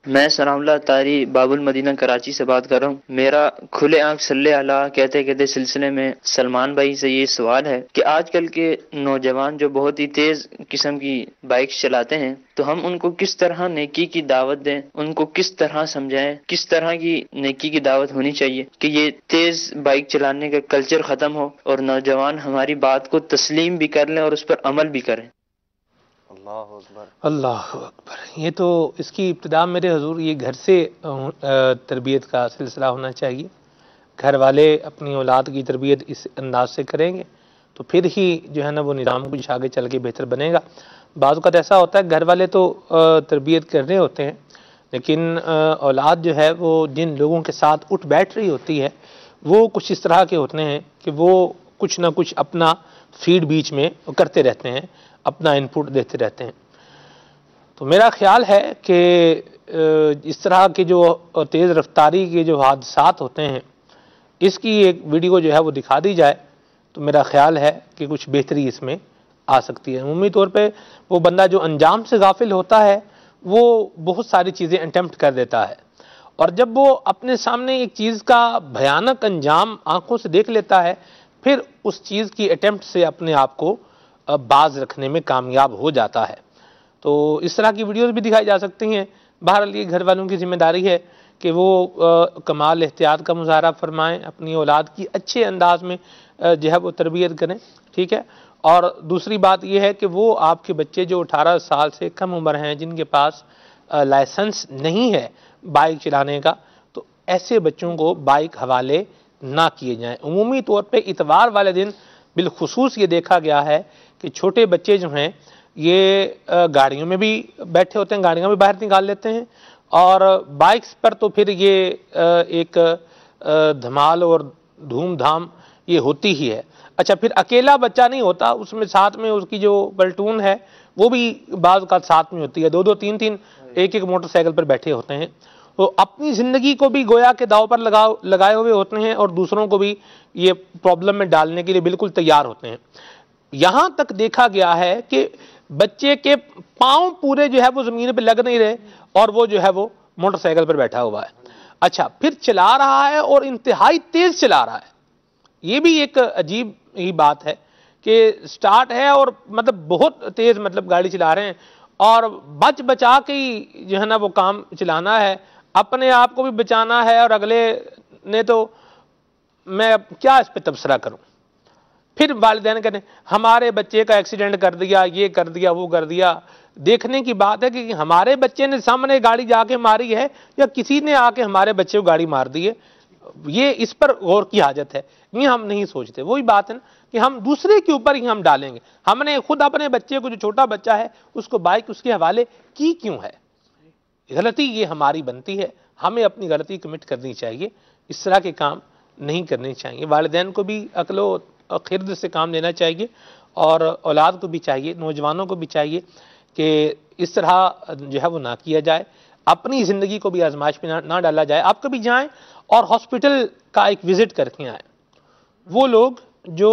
[SPEAKER 7] میں سلام اللہ طاری باب المدینہ کراچی سے بات کر رہا ہوں. میرا کھلے آنکھ صلی اللہ کہتے سلسلے میں سلمان بھائی سے یہ سوال ہے کہ آج کل کے نوجوان جو بہت ہی تیز قسم کی بائک چلاتے ہیں تو ہم ان کو کس طرح نیکی کی دعوت دیں, ان کو کس طرح سمجھائیں, کس طرح کی نیکی کی دعوت ہونی چاہیے کہ یہ تیز بائک چلانے کا کلچر ختم ہو اور نوجوان ہماری بات کو تسلیم بھی کر لیں اور اس پر عمل بھی کریں.
[SPEAKER 1] اللہ اکبر,
[SPEAKER 2] اللہ اکبر. یہ تو اس کی ابتدا میرے حضور یہ گھر سے تربیت کا سلسلہ ہونا چاہیے. گھر والے اپنی اولاد کی تربیت اس انداز سے کریں گے تو پھر ہی جو ہے نا وہ نظام کچھ آگے چل کے بہتر بنے گا. بعض اوقات ایسا ہوتا ہے گھر والے تو تربیت کر رہے ہوتے ہیں لیکن اولاد جو ہے وہ جن لوگوں کے ساتھ اٹھ بیٹھ رہی ہوتی ہے وہ کچھ اس طرح کے ہوتے ہیں کہ وہ کچھ نہ کچھ اپنا فیڈ بیچ میں کرتے رہتے ہیں, اپنا ان پٹ دیتے رہتے ہیں. تو میرا خیال ہے کہ اس طرح کے جو تیز رفتاری کے جو حادثات ہوتے ہیں اس کی ایک ویڈیو جو ہے وہ دکھا دی جائے تو میرا خیال ہے کہ کچھ بہتری اس میں آ سکتی ہے. عمومی طور پہ وہ بندہ جو انجام سے غافل ہوتا ہے وہ بہت ساری چیزیں اٹیمپٹ کر دیتا ہے, اور جب وہ اپنے سامنے ایک چیز کا بھیانک انجام آنکھوں سے دیکھ لیتا ہے پھر اس چیز کی اٹیمپٹ سے اپنے آپ کو باز رکھنے میں کامیاب ہو جاتا ہے. تو اس طرح کی ویڈیوز بھی دکھائی جا سکتی ہیں. بہرحال یہ گھر والوں کی ذمہ داری ہے کہ وہ کمال احتیاط کا مظاہرہ فرمائیں, اپنی اولاد کی اچھے انداز میں جو ہے وہ تربیت کریں. ٹھیک ہے, اور دوسری بات یہ ہے کہ وہ آپ کے بچے جو 18 سال سے کم عمر ہیں جن کے پاس لائسنس نہیں ہے بائک چلانے کا, تو ایسے بچوں کو بائک حوالے نہ کیے جائیں. عمومی طور پہ اتوار والے دن بالخصوص یہ دیکھا گیا ہے کہ چھوٹے بچے جو ہیں یہ گاڑیوں میں بھی بیٹھے ہوتے ہیں, گاڑیاں بھی باہر نکال لیتے ہیں, اور بائکس پر تو پھر یہ ایک دھمال اور دھوم دھام یہ ہوتی ہی ہے. اچھا پھر اکیلا بچہ نہیں ہوتا, اس میں ساتھ میں اس کی جو پلٹون ہے وہ بھی بعض اوقات ساتھ میں ہوتی ہے, 2 2 3 3 ایک موٹر سائیکل پر بیٹھے ہوتے ہیں. وہ اپنی زندگی کو بھی گویا کے داؤ پر لگائے ہوئے ہوتے ہیں اور دوسروں کو بھی یہ پرابلم میں ڈالنے کے لیے بالکل تیار ہوتے ہیں. یہاں تک دیکھا گیا ہے کہ بچے کے پاؤں پورے جو ہے وہ زمین پہ لگ نہیں رہے اور وہ جو ہے وہ موٹر سائیکل پر بیٹھا ہوا ہے. اچھا پھر چلا رہا ہے اور انتہائی تیز چلا رہا ہے. یہ بھی ایک عجیب ہی بات ہے کہ سٹارٹ ہے اور مطلب بہت تیز مطلب گاڑی چلا رہے ہیں اور بچ بچا کے ہی جو ہے نا وہ کام چلانا ہے، اپنے آپ کو بھی بچانا ہے اور اگلے نے تو میں اب کیا اس پہ تبصرہ کروں. پھر والدین کہتے ہیں ہمارے بچے کا ایکسیڈنٹ کر دیا، یہ کر دیا، وہ کر دیا. دیکھنے کی بات ہے کہ ہمارے بچے نے سامنے گاڑی جا کے ماری ہے یا کسی نے آ کے ہمارے بچے کو گاڑی مار دی ہے. یہ اس پر غور کی حاجت ہے، یہ ہم نہیں سوچتے. وہی بات ہے نا کہ ہم دوسرے کے اوپر ہی ہم ڈالیں گے. ہم نے خود اپنے بچے کو، جو چھوٹا بچہ ہے اس کو بائک اس کے حوالے کی کیوں ہے؟ غلطی یہ ہماری بنتی ہے، ہمیں اپنی غلطی کمٹ کرنی چاہیے، اس طرح کے کام نہیں کرنے چاہیے. والدین کو بھی عقل و خرد سے کام لینا چاہیے اور اولاد کو بھی چاہیے، نوجوانوں کو بھی چاہیے کہ اس طرح جو ہے وہ نہ کیا جائے. اپنی زندگی کو بھی آزمائش پہ نہ ڈالا جائے. آپ کبھی جائیں اور ہاسپٹل کا ایک وزٹ کر کے آئیں. وہ لوگ جو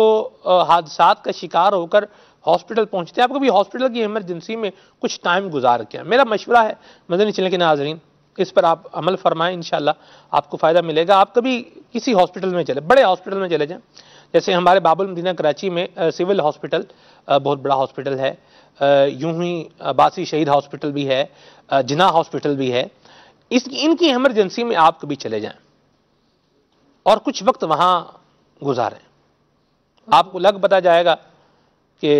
[SPEAKER 2] حادثات کا شکار ہو کر ہاسپٹل پہنچتے ہیں، آپ کبھی ہاسپٹل کی ایمرجنسی میں کچھ ٹائم گزار کے آئیں. میرا مشورہ ہے مدنی چینل کے ناظرین، اس پر آپ عمل فرمائیں، انشاءاللہ آپ کو فائدہ ملے گا. آپ کبھی کسی ہاسپٹل میں چلے، بڑے ہاسپٹل میں چلے جائیں، جیسے ہمارے باب المدینہ کراچی میں سول ہاسپٹل بہت بڑا ہاسپٹل ہے، یوں ہی باسی شہید ہاسپٹل بھی ہے، جناح ہاسپٹل بھی ہے. ان کی ایمرجنسی میں آپ کبھی چلے جائیں اور کچھ وقت وہاں گزاریں. آپ کو لگ پتہ جائے گا کہ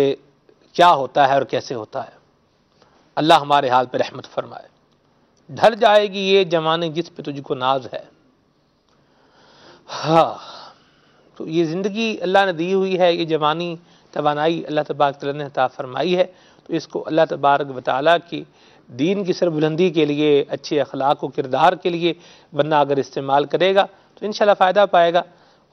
[SPEAKER 2] کیا ہوتا ہے اور کیسے ہوتا ہے. اللہ ہمارے حال پہ رحمت فرمائے. ڈھل جائے گی یہ جوانی جس پہ تجھ کو ناز ہے. ہاں، تو یہ زندگی اللہ نے دی ہوئی ہے، یہ جوانی توانائی اللہ تبارک تعالیٰ نے عطا فرمائی ہے، تو اس کو اللہ تبارک و تعالیٰ کی دین کی سربلندی کے لیے، اچھے اخلاق و کردار کے لیے بندہ اگر استعمال کرے گا تو انشاءاللہ فائدہ پائے گا.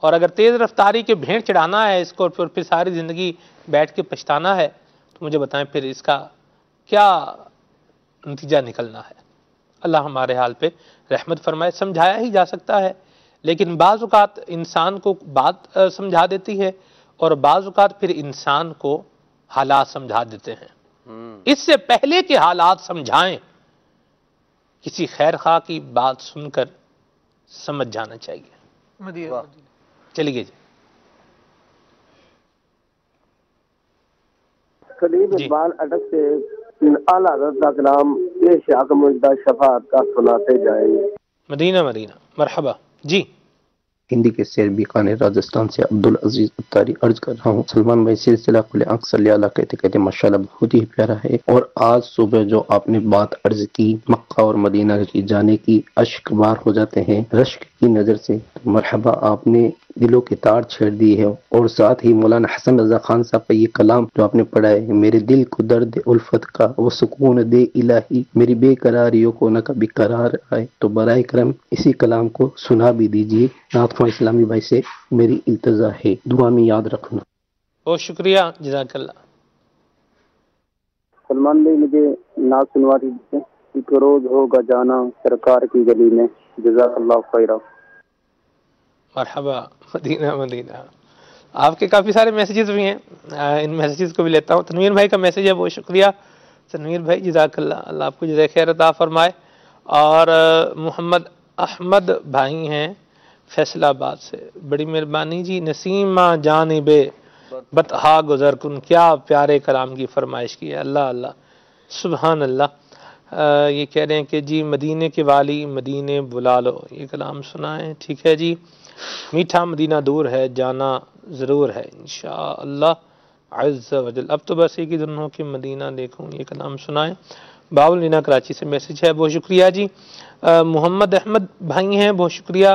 [SPEAKER 2] اور اگر تیز رفتاری کے بھینٹ چڑھانا ہے اس کو اور پھر ساری زندگی بیٹھ کے پچھتانا ہے تو مجھے بتائیں پھر اس کا کیا نتیجہ نکلنا ہے. اللہ ہمارے حال پہ رحمت فرمائے. سمجھایا ہی جا سکتا ہے، لیکن بعض اوقات انسان کو بات سمجھا دیتی ہے اور بعض اوقات پھر انسان کو حالات سمجھا دیتے ہیں. اس سے پہلے کہ حالات سمجھائیں، کسی خیر خواہ کی بات سن کر سمجھ جانا چاہیے. چلیے جی.
[SPEAKER 8] خلیل اقبال اٹک سے اعلیٰ حضرت کا کلام یہ شاق مجدہ شفاعت کا سناتے جائیں گے.
[SPEAKER 2] مدینہ مدینہ مرحبا. جی
[SPEAKER 9] ہندی کے سیربیقان راجستھان سے عبدالعزیز اتاری عرض کر رہا ہوں. سلمان بھائی سلسلہ کھلے آنکھ صلی اللہ کہتے کہتے ماشاءاللہ بہت ہی پیارا ہے. اور آج صبح جو آپ نے بات عرض کی مکہ اور مدینہ کی جانے کی، اشک بار ہو جاتے ہیں رشک کی نظر سے. مرحبا، آپ نے دلوں کی تار چھیڑ دی ہے. اور ساتھ ہی مولانا حسن رضا خان صاحب کا یہ کلام جو آپ نے پڑھا ہے، میرے دل کو درد الفت کا وہ سکون دے الہی، میری بے قراریوں کو نہ کبھی قرار آئے. تو برائے کرم اسی کلام کو سنا بھی دیجیے. نعت خواہ اسلامی بھائی سے میری التجا ہے، دعا میں یاد رکھنا.
[SPEAKER 2] بہت شکریہ، جزاک اللہ.
[SPEAKER 8] سلمان بھائی مجھے نعت سنوا دیجیے. ایک روز ہوگا جانا سرکار کی گلی میں. جزاک اللہ خیرہ.
[SPEAKER 2] مرحبا. مدینہ مدینہ. آپ کے کافی سارے میسیجز بھی ہیں، ان میسیجز کو بھی لیتا ہوں. تنویر بھائی کا میسیج ہے، بہت شکریہ تنویر بھائی، جزاک اللہ. اللہ آپ کو جزائے خیر عطا فرمائے. اور محمد احمد بھائی ہیں فیصل آباد سے، بڑی مہربانی جی. نسیمہ جانب بطحا گزر کن، کیا پیارے کلام کی فرمائش کی ہے. اللہ اللہ، سبحان اللہ. یہ کہہ رہے ہیں کہ جی مدینے کے والی مدینے بلا لو، یہ کلام سنائیں. ٹھیک ہے جی. میٹھا مدینہ دور ہے، جانا ضرور ہے انشاءاللہ عز و جل. اب تو بس ایک ہی دن ہو کہ مدینہ دیکھوں، یہ کلام سنائیں. باب المدینہ کراچی سے میسیج ہے، بہت شکریہ جی. محمد احمد بھائی ہیں، بہت شکریہ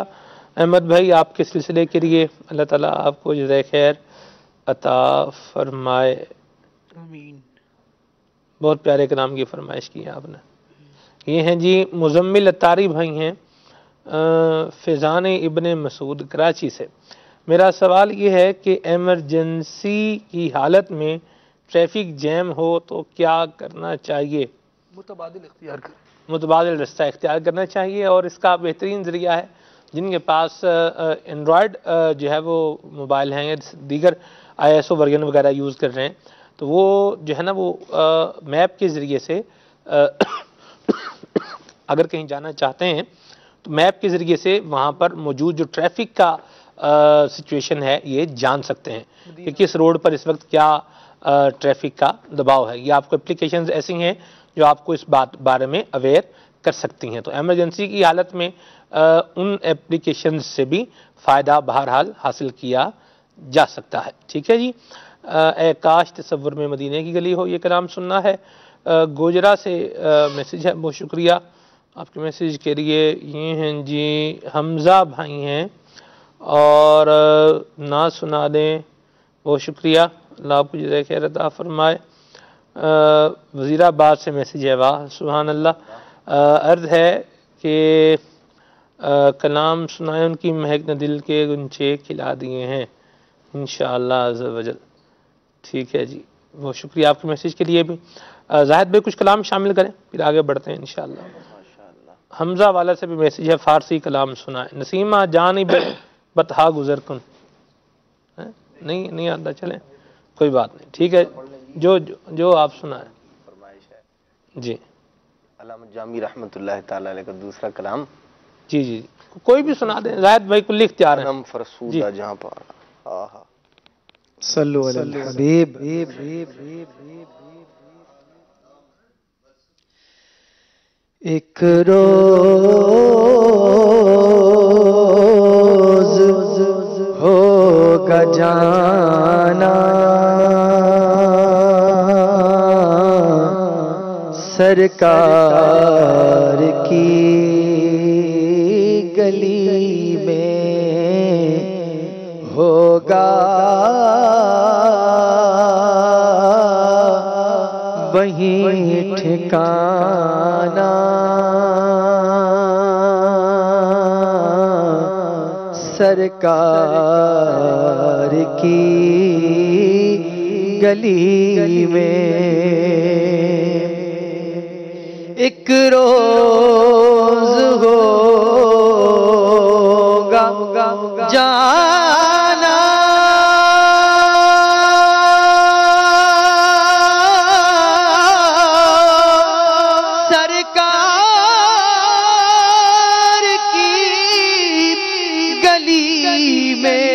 [SPEAKER 2] احمد بھائی آپ کے سلسلے کے لیے. اللہ تعالیٰ آپ کو جزائے خیر عطا فرمائے.
[SPEAKER 3] آمین.
[SPEAKER 2] بہت پیارے کلام کی فرمائش کی ہے آپ نے. یہ ہیں جی مزمل اتاری بھائی ہیں، فیضان ابن مسعود کراچی سے. میرا سوال یہ ہے کہ ایمرجنسی کی حالت میں ٹریفک جیم ہو تو کیا کرنا چاہیے؟
[SPEAKER 3] متبادل اختیار کریں.
[SPEAKER 2] متبادل رستہ اختیار کرنا چاہیے، اور اس کا بہترین ذریعہ ہے جن کے پاس اینڈرائڈ جو ہے وہ موبائل ہیں یا دیگر ISO ورژن وغیرہ یوز کر رہے ہیں، تو وہ جو ہے نا وہ میپ کے ذریعے سے اگر کہیں جانا چاہتے ہیں تو میپ کے ذریعے سے وہاں پر موجود جو ٹریفک کا سچویشن ہے یہ جان سکتے ہیں کہ کس روڈ پر اس وقت کیا ٹریفک کا دباؤ ہے. یہ آپ کو اپلیکیشنز ایسی ہیں جو آپ کو اس بارے میں اویئر کر سکتی ہیں. تو ایمرجنسی کی حالت میں ان اپلیکیشنز سے بھی فائدہ بہرحال حاصل کیا جا سکتا ہے. ٹھیک ہے جی. اے کاش تصور میں مدینے کی گلی ہو، یہ کلام سننا ہے. گوجرا سے میسیج ہے، بہت شکریہ آپ کے میسیج کے لیے. یہ ہیں جی حمزہ بھائی ہیں اور نہ سنا دیں، بہت شکریہ، اللہ آپ کو جزائے خیر عطا فرمائے. وزیر آباد سے میسیج ہے، واہ سبحان اللہ. عرض ہے کہ کلام سنائے، ان کی مہک نے دل کے گنچے کھلا دیے ہیں انشاءاللہ عز و جل. ٹھیک ہے جی، بہت شکریہ آپ کے میسیج کے لیے بھی. زاہد بھائی کچھ کلام شامل کریں پھر آگے بڑھتے ہیں انشاءاللہ. حمزہ والا سے بھی میسیج ہے، فارسی کلام سنائے. نسیمہ جان بتہا گزر کن، نہیں آتا، چلیں کوئی بات نہیں، ٹھیک ہے، جو آپ سنائیں. جی
[SPEAKER 1] علامہ جامی رحمۃ اللہ تعالی علیہ کا دوسرا کلام.
[SPEAKER 2] جی کوئی بھی سنا دیں، زاہد بھائی کو لکھ تیار ہیں.
[SPEAKER 1] فرسودہ جہاں پر
[SPEAKER 10] صلو علی الحبیب. ایک روز ہوگا جانا سرکار کی گلی میں، ہوگا وہیں ٹھکانا سرکار کی گلی میں. ایک روز ہوگا جانا سرکار کی گلی میں.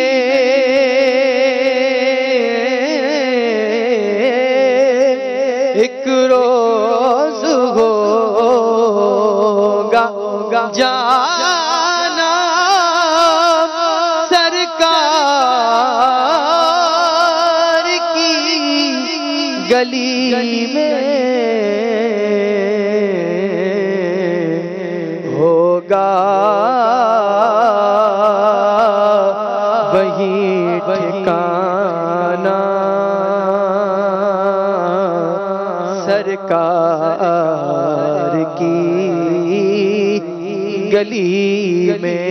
[SPEAKER 10] ایک روز ہوگا جانا سرکار کی گلی میں، ہوگا وہیں ٹھکانا سرکار کی گلی میں.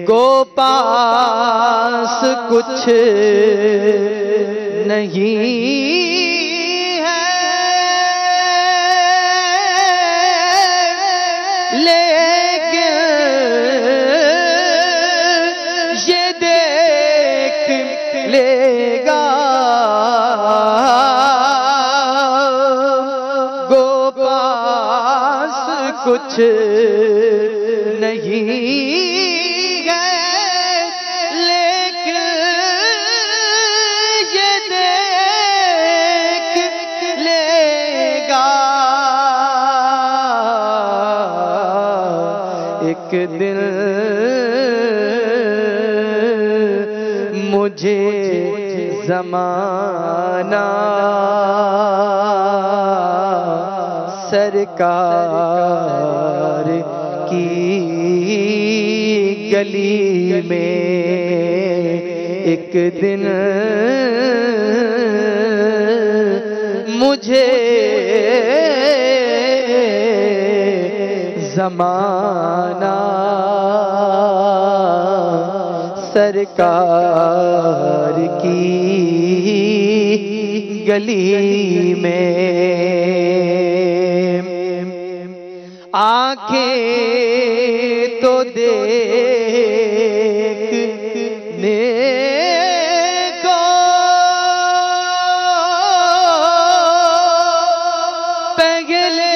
[SPEAKER 10] گو پاس کچھ نہیں ہے لیکن یہ دیکھ لے گا. گو پاس کچھ نہیں ہے لیکن یہ دیکھ لے گا. ایک دن مجھے زمانہ سرکار کی گلی میں. ایک دن مجھے زمانہ سرکار کی گلی میں. آنکھیں تو دیکھنے کو پہلے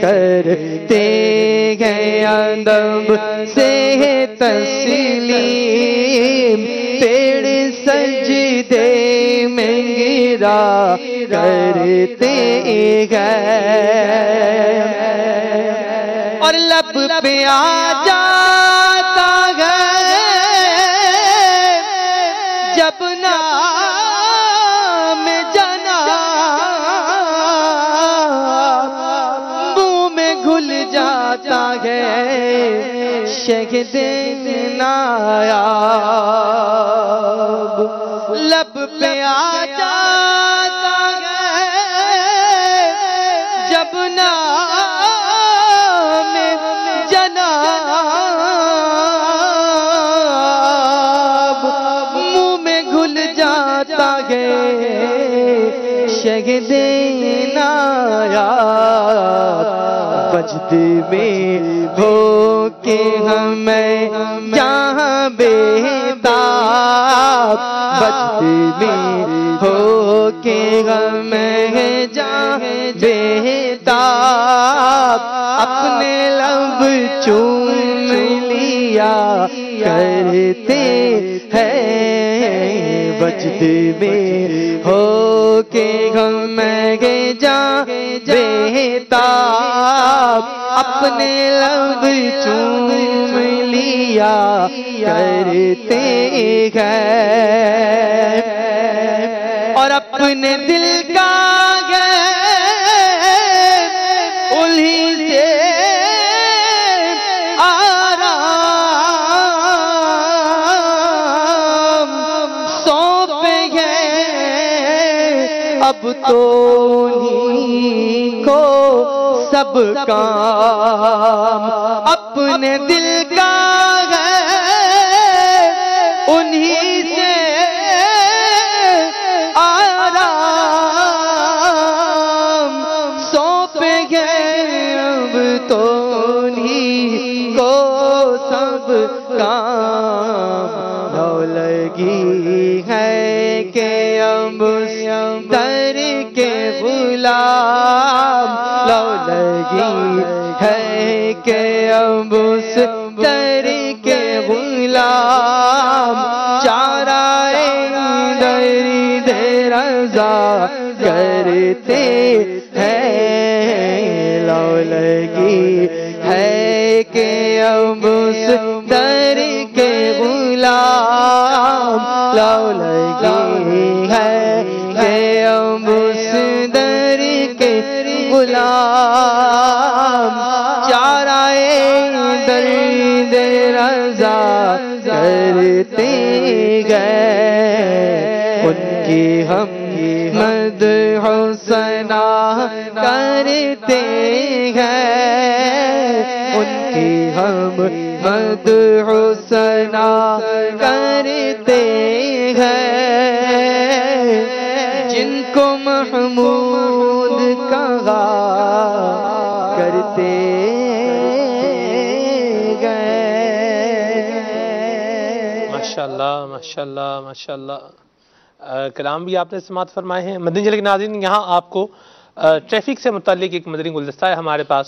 [SPEAKER 11] کرتے ہیں ادب سے تسلیم، پیڑ سجدے میں گرا کرتے ہیں، اور لب پہ آ جاتا ہے جب نام جناب، منہ میں گھل جاتا ہے شہد نایاب، لب پہ آ جاتا ہے جب نام جناب، منہ میں گھل جاتا ہے شہد نایاب، وجد میں ہو کہ ہمیں جہاں بےتاب، وجد میں ہو کہ ہمیں جہاں بےتاب، اپنے لب چوم لیا کرتے ہیں، وجد میں ہو کہ ہمیں جہاں بےتاب، اپنے لب چوم لیا کرتے ہیں، اور اپنے دل کا انہیں سے آرام سونپے ہیں، اب تو انہیں کو سب کام، اپنے دل کا ہے انہیں سے آرام سونپے گئے، اب تو انہیں کو سب کام، لو لگی ہے کہ اب در کے غلام، لو لگی ہے کہ اب اس در کے غلام، چارہ درد رضا کرتے ہیں، لو لگی ہے کہ اب اس در کے غلام، لو لگی ہے کہ اب اس در کے غلام، چارہ درد رضا کرتے گئے، ان کی ہم مدح و ثنا کرتے ہیں، ان کی ہم مدح و ثنا کرتے ہیں، جن کو محمود کہا کرتے
[SPEAKER 2] ماشاءاللہ ماشاءاللہ ماشاءاللہ، کلام بھی آپ نے سماعت فرمائے ہیں۔ مدنی چینل کے ناظرین، یہاں آپ کو ٹریفک سے متعلق ایک مدنی گلدستہ ہے ہمارے پاس،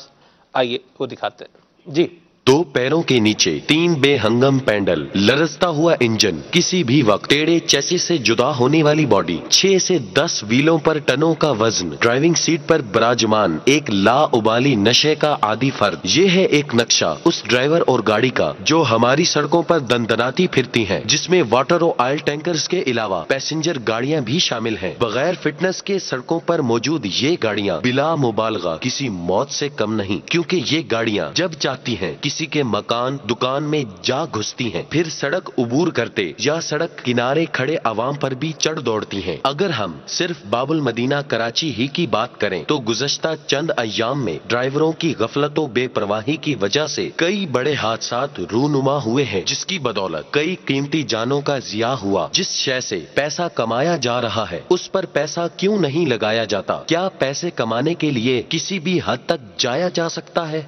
[SPEAKER 2] آئیے وہ دکھاتے ہیں جی۔
[SPEAKER 12] دو پیروں کے نیچے تین بے ہنگم پینڈل، لرزتا ہوا انجن، کسی بھی وقت ٹیڑے چیسس سے جدا ہونے والی باڈی، 6 سے 10 ویلوں پر ٹنوں کا وزن، ڈرائیونگ سیٹ پر براجمان ایک لا ابالی نشے کا عادی فرد، یہ ہے ایک نقشہ اس ڈرائیور اور گاڑی کا جو ہماری سڑکوں پر دندناتی پھرتی ہیں، جس میں واٹر اور آئل ٹینکرز کے علاوہ پیسنجر گاڑیاں بھی شامل ہیں۔ بغیر فٹنس کے سڑکوں پر موجود یہ گاڑیاں بلا مبالغہ کسی موت سے کم نہیں، کیونکہ یہ گاڑیاں جب چاہتی ہیں کسی کے مکان دکان میں جا گھستی ہیں، پھر سڑک عبور کرتے یا سڑک کنارے کھڑے عوام پر بھی چڑھ دوڑتی ہیں۔ اگر ہم صرف باب المدینہ کراچی ہی کی بات کریں تو گزشتہ چند ایام میں ڈرائیوروں کی غفلت و بے پرواہی کی وجہ سے کئی بڑے حادثات رونما ہوئے ہیں، جس کی بدولت کئی قیمتی جانوں کا ضیاع ہوا۔ جس شے سے پیسہ کمایا جا رہا ہے اس پر پیسہ کیوں نہیں لگایا جاتا؟ کیا پیسے کمانے کے لیے کسی بھی حد تک جایا جا سکتا ہے؟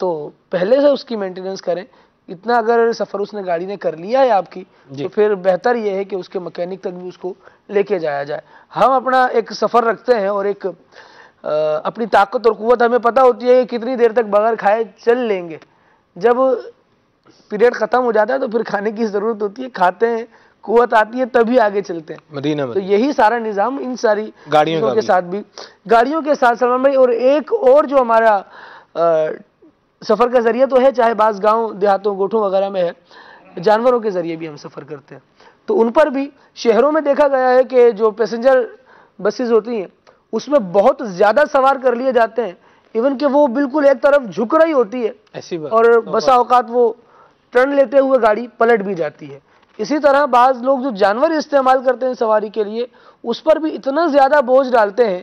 [SPEAKER 3] تو پہلے سے اس کی مینٹیننس کریں. اتنا اگر سفر اس نے گاڑی نے کر لیا ہے آپ کی تو پھر بہتر یہ ہے کہ اس کے مکینک تک بھی اس کو لے کے جایا جائے. ہم اپنا ایک سفر رکھتے ہیں اور ایک اپنی طاقت اور قوت ہمیں پتہ ہوتی ہے کہ کتنی دیر تک بغیر کھائے چل لیں گے. جب پیریڈ ختم ہو جاتا ہے تو پھر کھانے کی ضرورت ہوتی ہے, کھاتے ہیں, قوت آتی ہے, تبھی آگے چلتے ہیں
[SPEAKER 2] مدینہ میں.
[SPEAKER 3] تو یہی سارا نظام ان ساری
[SPEAKER 2] گاڑیوں
[SPEAKER 3] کے ساتھ بھی, گاڑیوں کے ساتھ سلمان بھائی. اور ایک اور جو ہمارا سفر کا ذریعہ تو ہے, چاہے بعض گاؤں دیہاتوں گوٹھوں وغیرہ میں ہے, جانوروں کے ذریعے بھی ہم سفر کرتے ہیں. تو ان پر بھی شہروں میں دیکھا گیا ہے کہ جو پیسنجر بسز ہوتی ہیں اس میں بہت زیادہ سوار کر لیے جاتے ہیں, ایون کہ وہ بالکل ایک طرف جھک رہی ہوتی ہے اور بسا اوقات وہ ٹرن لیتے ہوئے گاڑی پلٹ بھی جاتی ہے. اسی طرح بعض لوگ جو جانور استعمال کرتے ہیں سواری کے لیے اس پر بھی اتنا زیادہ بوجھ ڈالتے ہیں.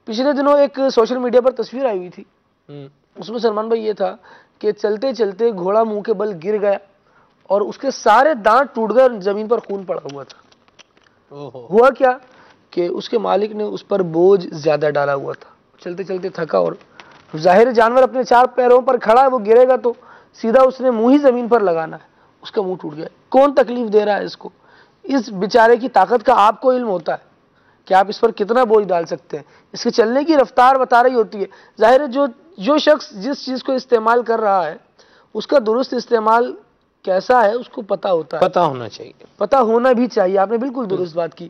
[SPEAKER 3] پچھلے دنوں ایک سوشل میڈیا پر تصویر آئی ہوئی تھی, اس میں سلمان بھائی یہ تھا کہ چلتے چلتے گھوڑا منہ کے بل گر گیا اور اس کے سارے دانت ٹوٹ گئے اور زمین پر خون پڑا ہوا تھا. ہوا کیا کہ اس کے مالک نے اس پر بوجھ زیادہ ڈالا ہوا تھا, چلتے چلتے تھکا, اور ظاہر جانور اپنے 4 پیروں پر کھڑا ہے, وہ گرے گا تو سیدھا اس نے منہ ہی زمین پر لگانا ہے, اس کا منہ ٹوٹ گیا. کون تکلیف دے رہا ہے اس کو؟ اس بیچارے کی طاقت کا آپ کو علم ہوتا ہے کہ آپ اس پر کتنا بوجھ ڈال سکتے ہیں. اس کے چلنے کی رفتار بتا رہی ہوتی ہے. ظاہر ہے جو شخص جس چیز کو استعمال کر رہا ہے اس کا درست استعمال کیسا ہے اس کو پتا ہوتا ہے,
[SPEAKER 2] پتا ہونا چاہیے,
[SPEAKER 3] پتا ہونا بھی چاہیے. آپ نے بالکل درست بات کی,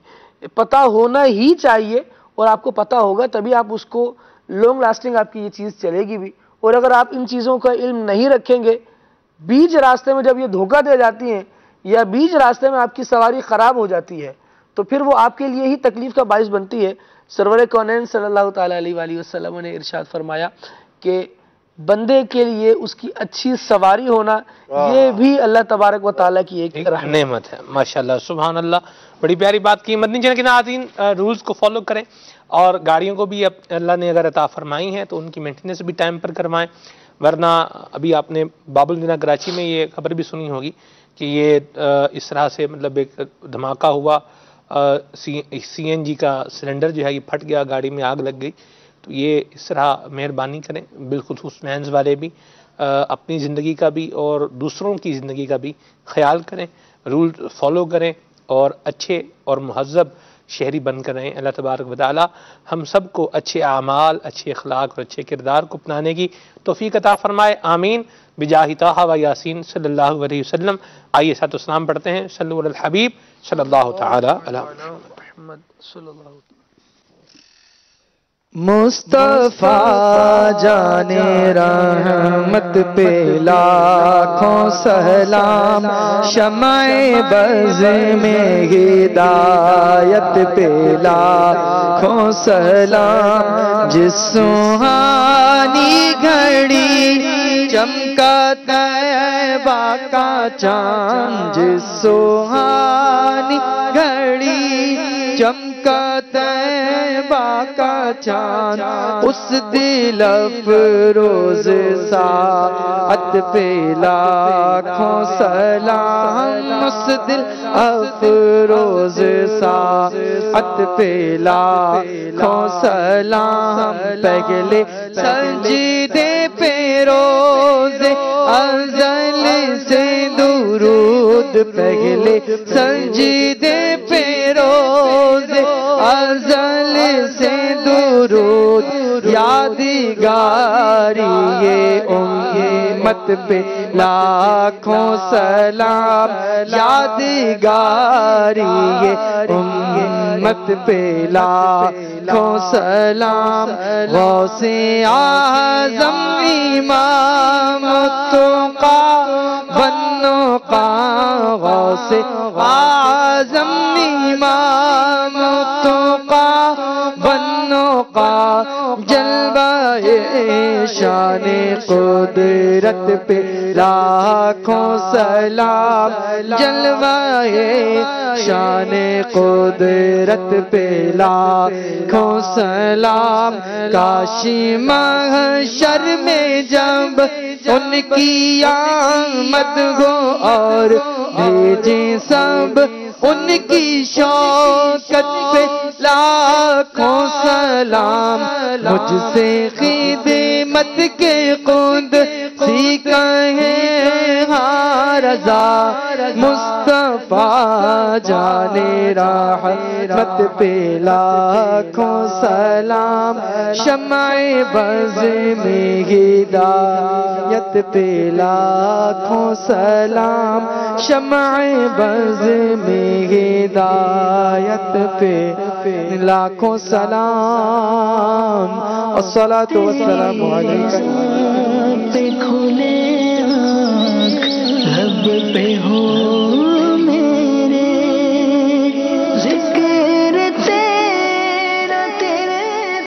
[SPEAKER 3] پتا ہونا ہی چاہیے, اور آپ کو پتا ہوگا تبھی آپ اس کو لانگ لاسٹنگ آپ کی یہ چیز چلے گی بھی. اور اگر آپ ان چیزوں کا علم نہیں رکھیں گے, بیچ راستے میں جب یہ دھوکہ دے جاتی ہیں یا بیچ راستے میں آپ کی سواری خراب ہو جاتی ہے تو پھر وہ آپ کے لیے ہی تکلیف کا باعث بنتی ہے. سرور کونین صلی اللہ تعالیٰ علیہ وآلہ وسلم نے ارشاد فرمایا کہ بندے کے لیے اس کی اچھی سواری ہونا یہ بھی اللہ تبارک و تعالیٰ کی ایک
[SPEAKER 2] نعمت ہے. ماشاءاللہ, سبحان اللہ, بڑی پیاری بات کی. مدنی چینل کے ناظرین رولز کو فالو کریں اور گاڑیوں کو بھی اللہ نے اگر عطا فرمائی ہیں تو ان کی مینٹیننس بھی ٹائم پر کروائیں, ورنہ ابھی آپ نے باب المدینہ کراچی میں یہ خبر بھی سنی ہوگی کہ یہ اس طرح سے مطلب ایک دھماکہ ہوا, سی این جی کا سلنڈر جو ہے یہ پھٹ گیا, گاڑی میں آگ لگ گئی. تو یہ اس طرح مہربانی کریں, بالخصوص مینز والے بھی اپنی زندگی کا بھی اور دوسروں کی زندگی کا بھی خیال کریں, رول فالو کریں اور اچھے اور مہذب شہری بن کر رہیں. اللہ تبارک و تعالی ہم سب کو اچھے اعمال, اچھے اخلاق اور اچھے کردار کو اپنانے کی توفیق عطا فرمائے, آمین بجاہ طٰہٰ و یاسین صلی اللہ علیہ وسلم. آئیے صلاۃ و سلام پڑھتے ہیں صلو علی الحبیب صلی اللہ تعالی علی محمد صلی اللہ علیہ وسلم.
[SPEAKER 11] مصطفیٰ جان رحمت پہ لاکھوں سلام, شمع بز میں ہدایت پہ لاکھوں سلام, جس سہانی گھڑی چمکا طیبہ کا چاند, جس سہانی گھڑی چمکا طیبہ کا چاند, اس دل افروز ساعت پہ لاکھوں سلام, اس دل افروز ساعت پہ لاکھوں سلام. پہلے سجدے پہ روز ازل سے درود, پہلے سجدے پہ روز ازل سے درود, یادگاری یہ امت پہ لاکھوں سلام, یادگاری یہ امت پہ لاکھوں سلام. غوث اعظم امام التقیٰ والنقیٰ, غوث اعظم امام التقیٰ والنقیٰ, جلوہ شان قدرت پہ لاکھوں سلام, جلوہ شان قدرت پہ لاکھوں سلام. کاشی محشر میں جب ان کی آمد ہو اور بھیجیں سب ان کی شوکت پہ لاکھوں سلام, مجھ سے خدمت کے قدسی کہیں ہاں رضا مصطفیٰ جانے رحمت پہ لاکھوں سلام شمع بز میں ہدایت پہ لاکھوں سلام شمع بز میں ہدایت پہ لاکھوں سلام الصلاۃ والسلام علیکم
[SPEAKER 13] کھلے آنکھ رب پہ ہو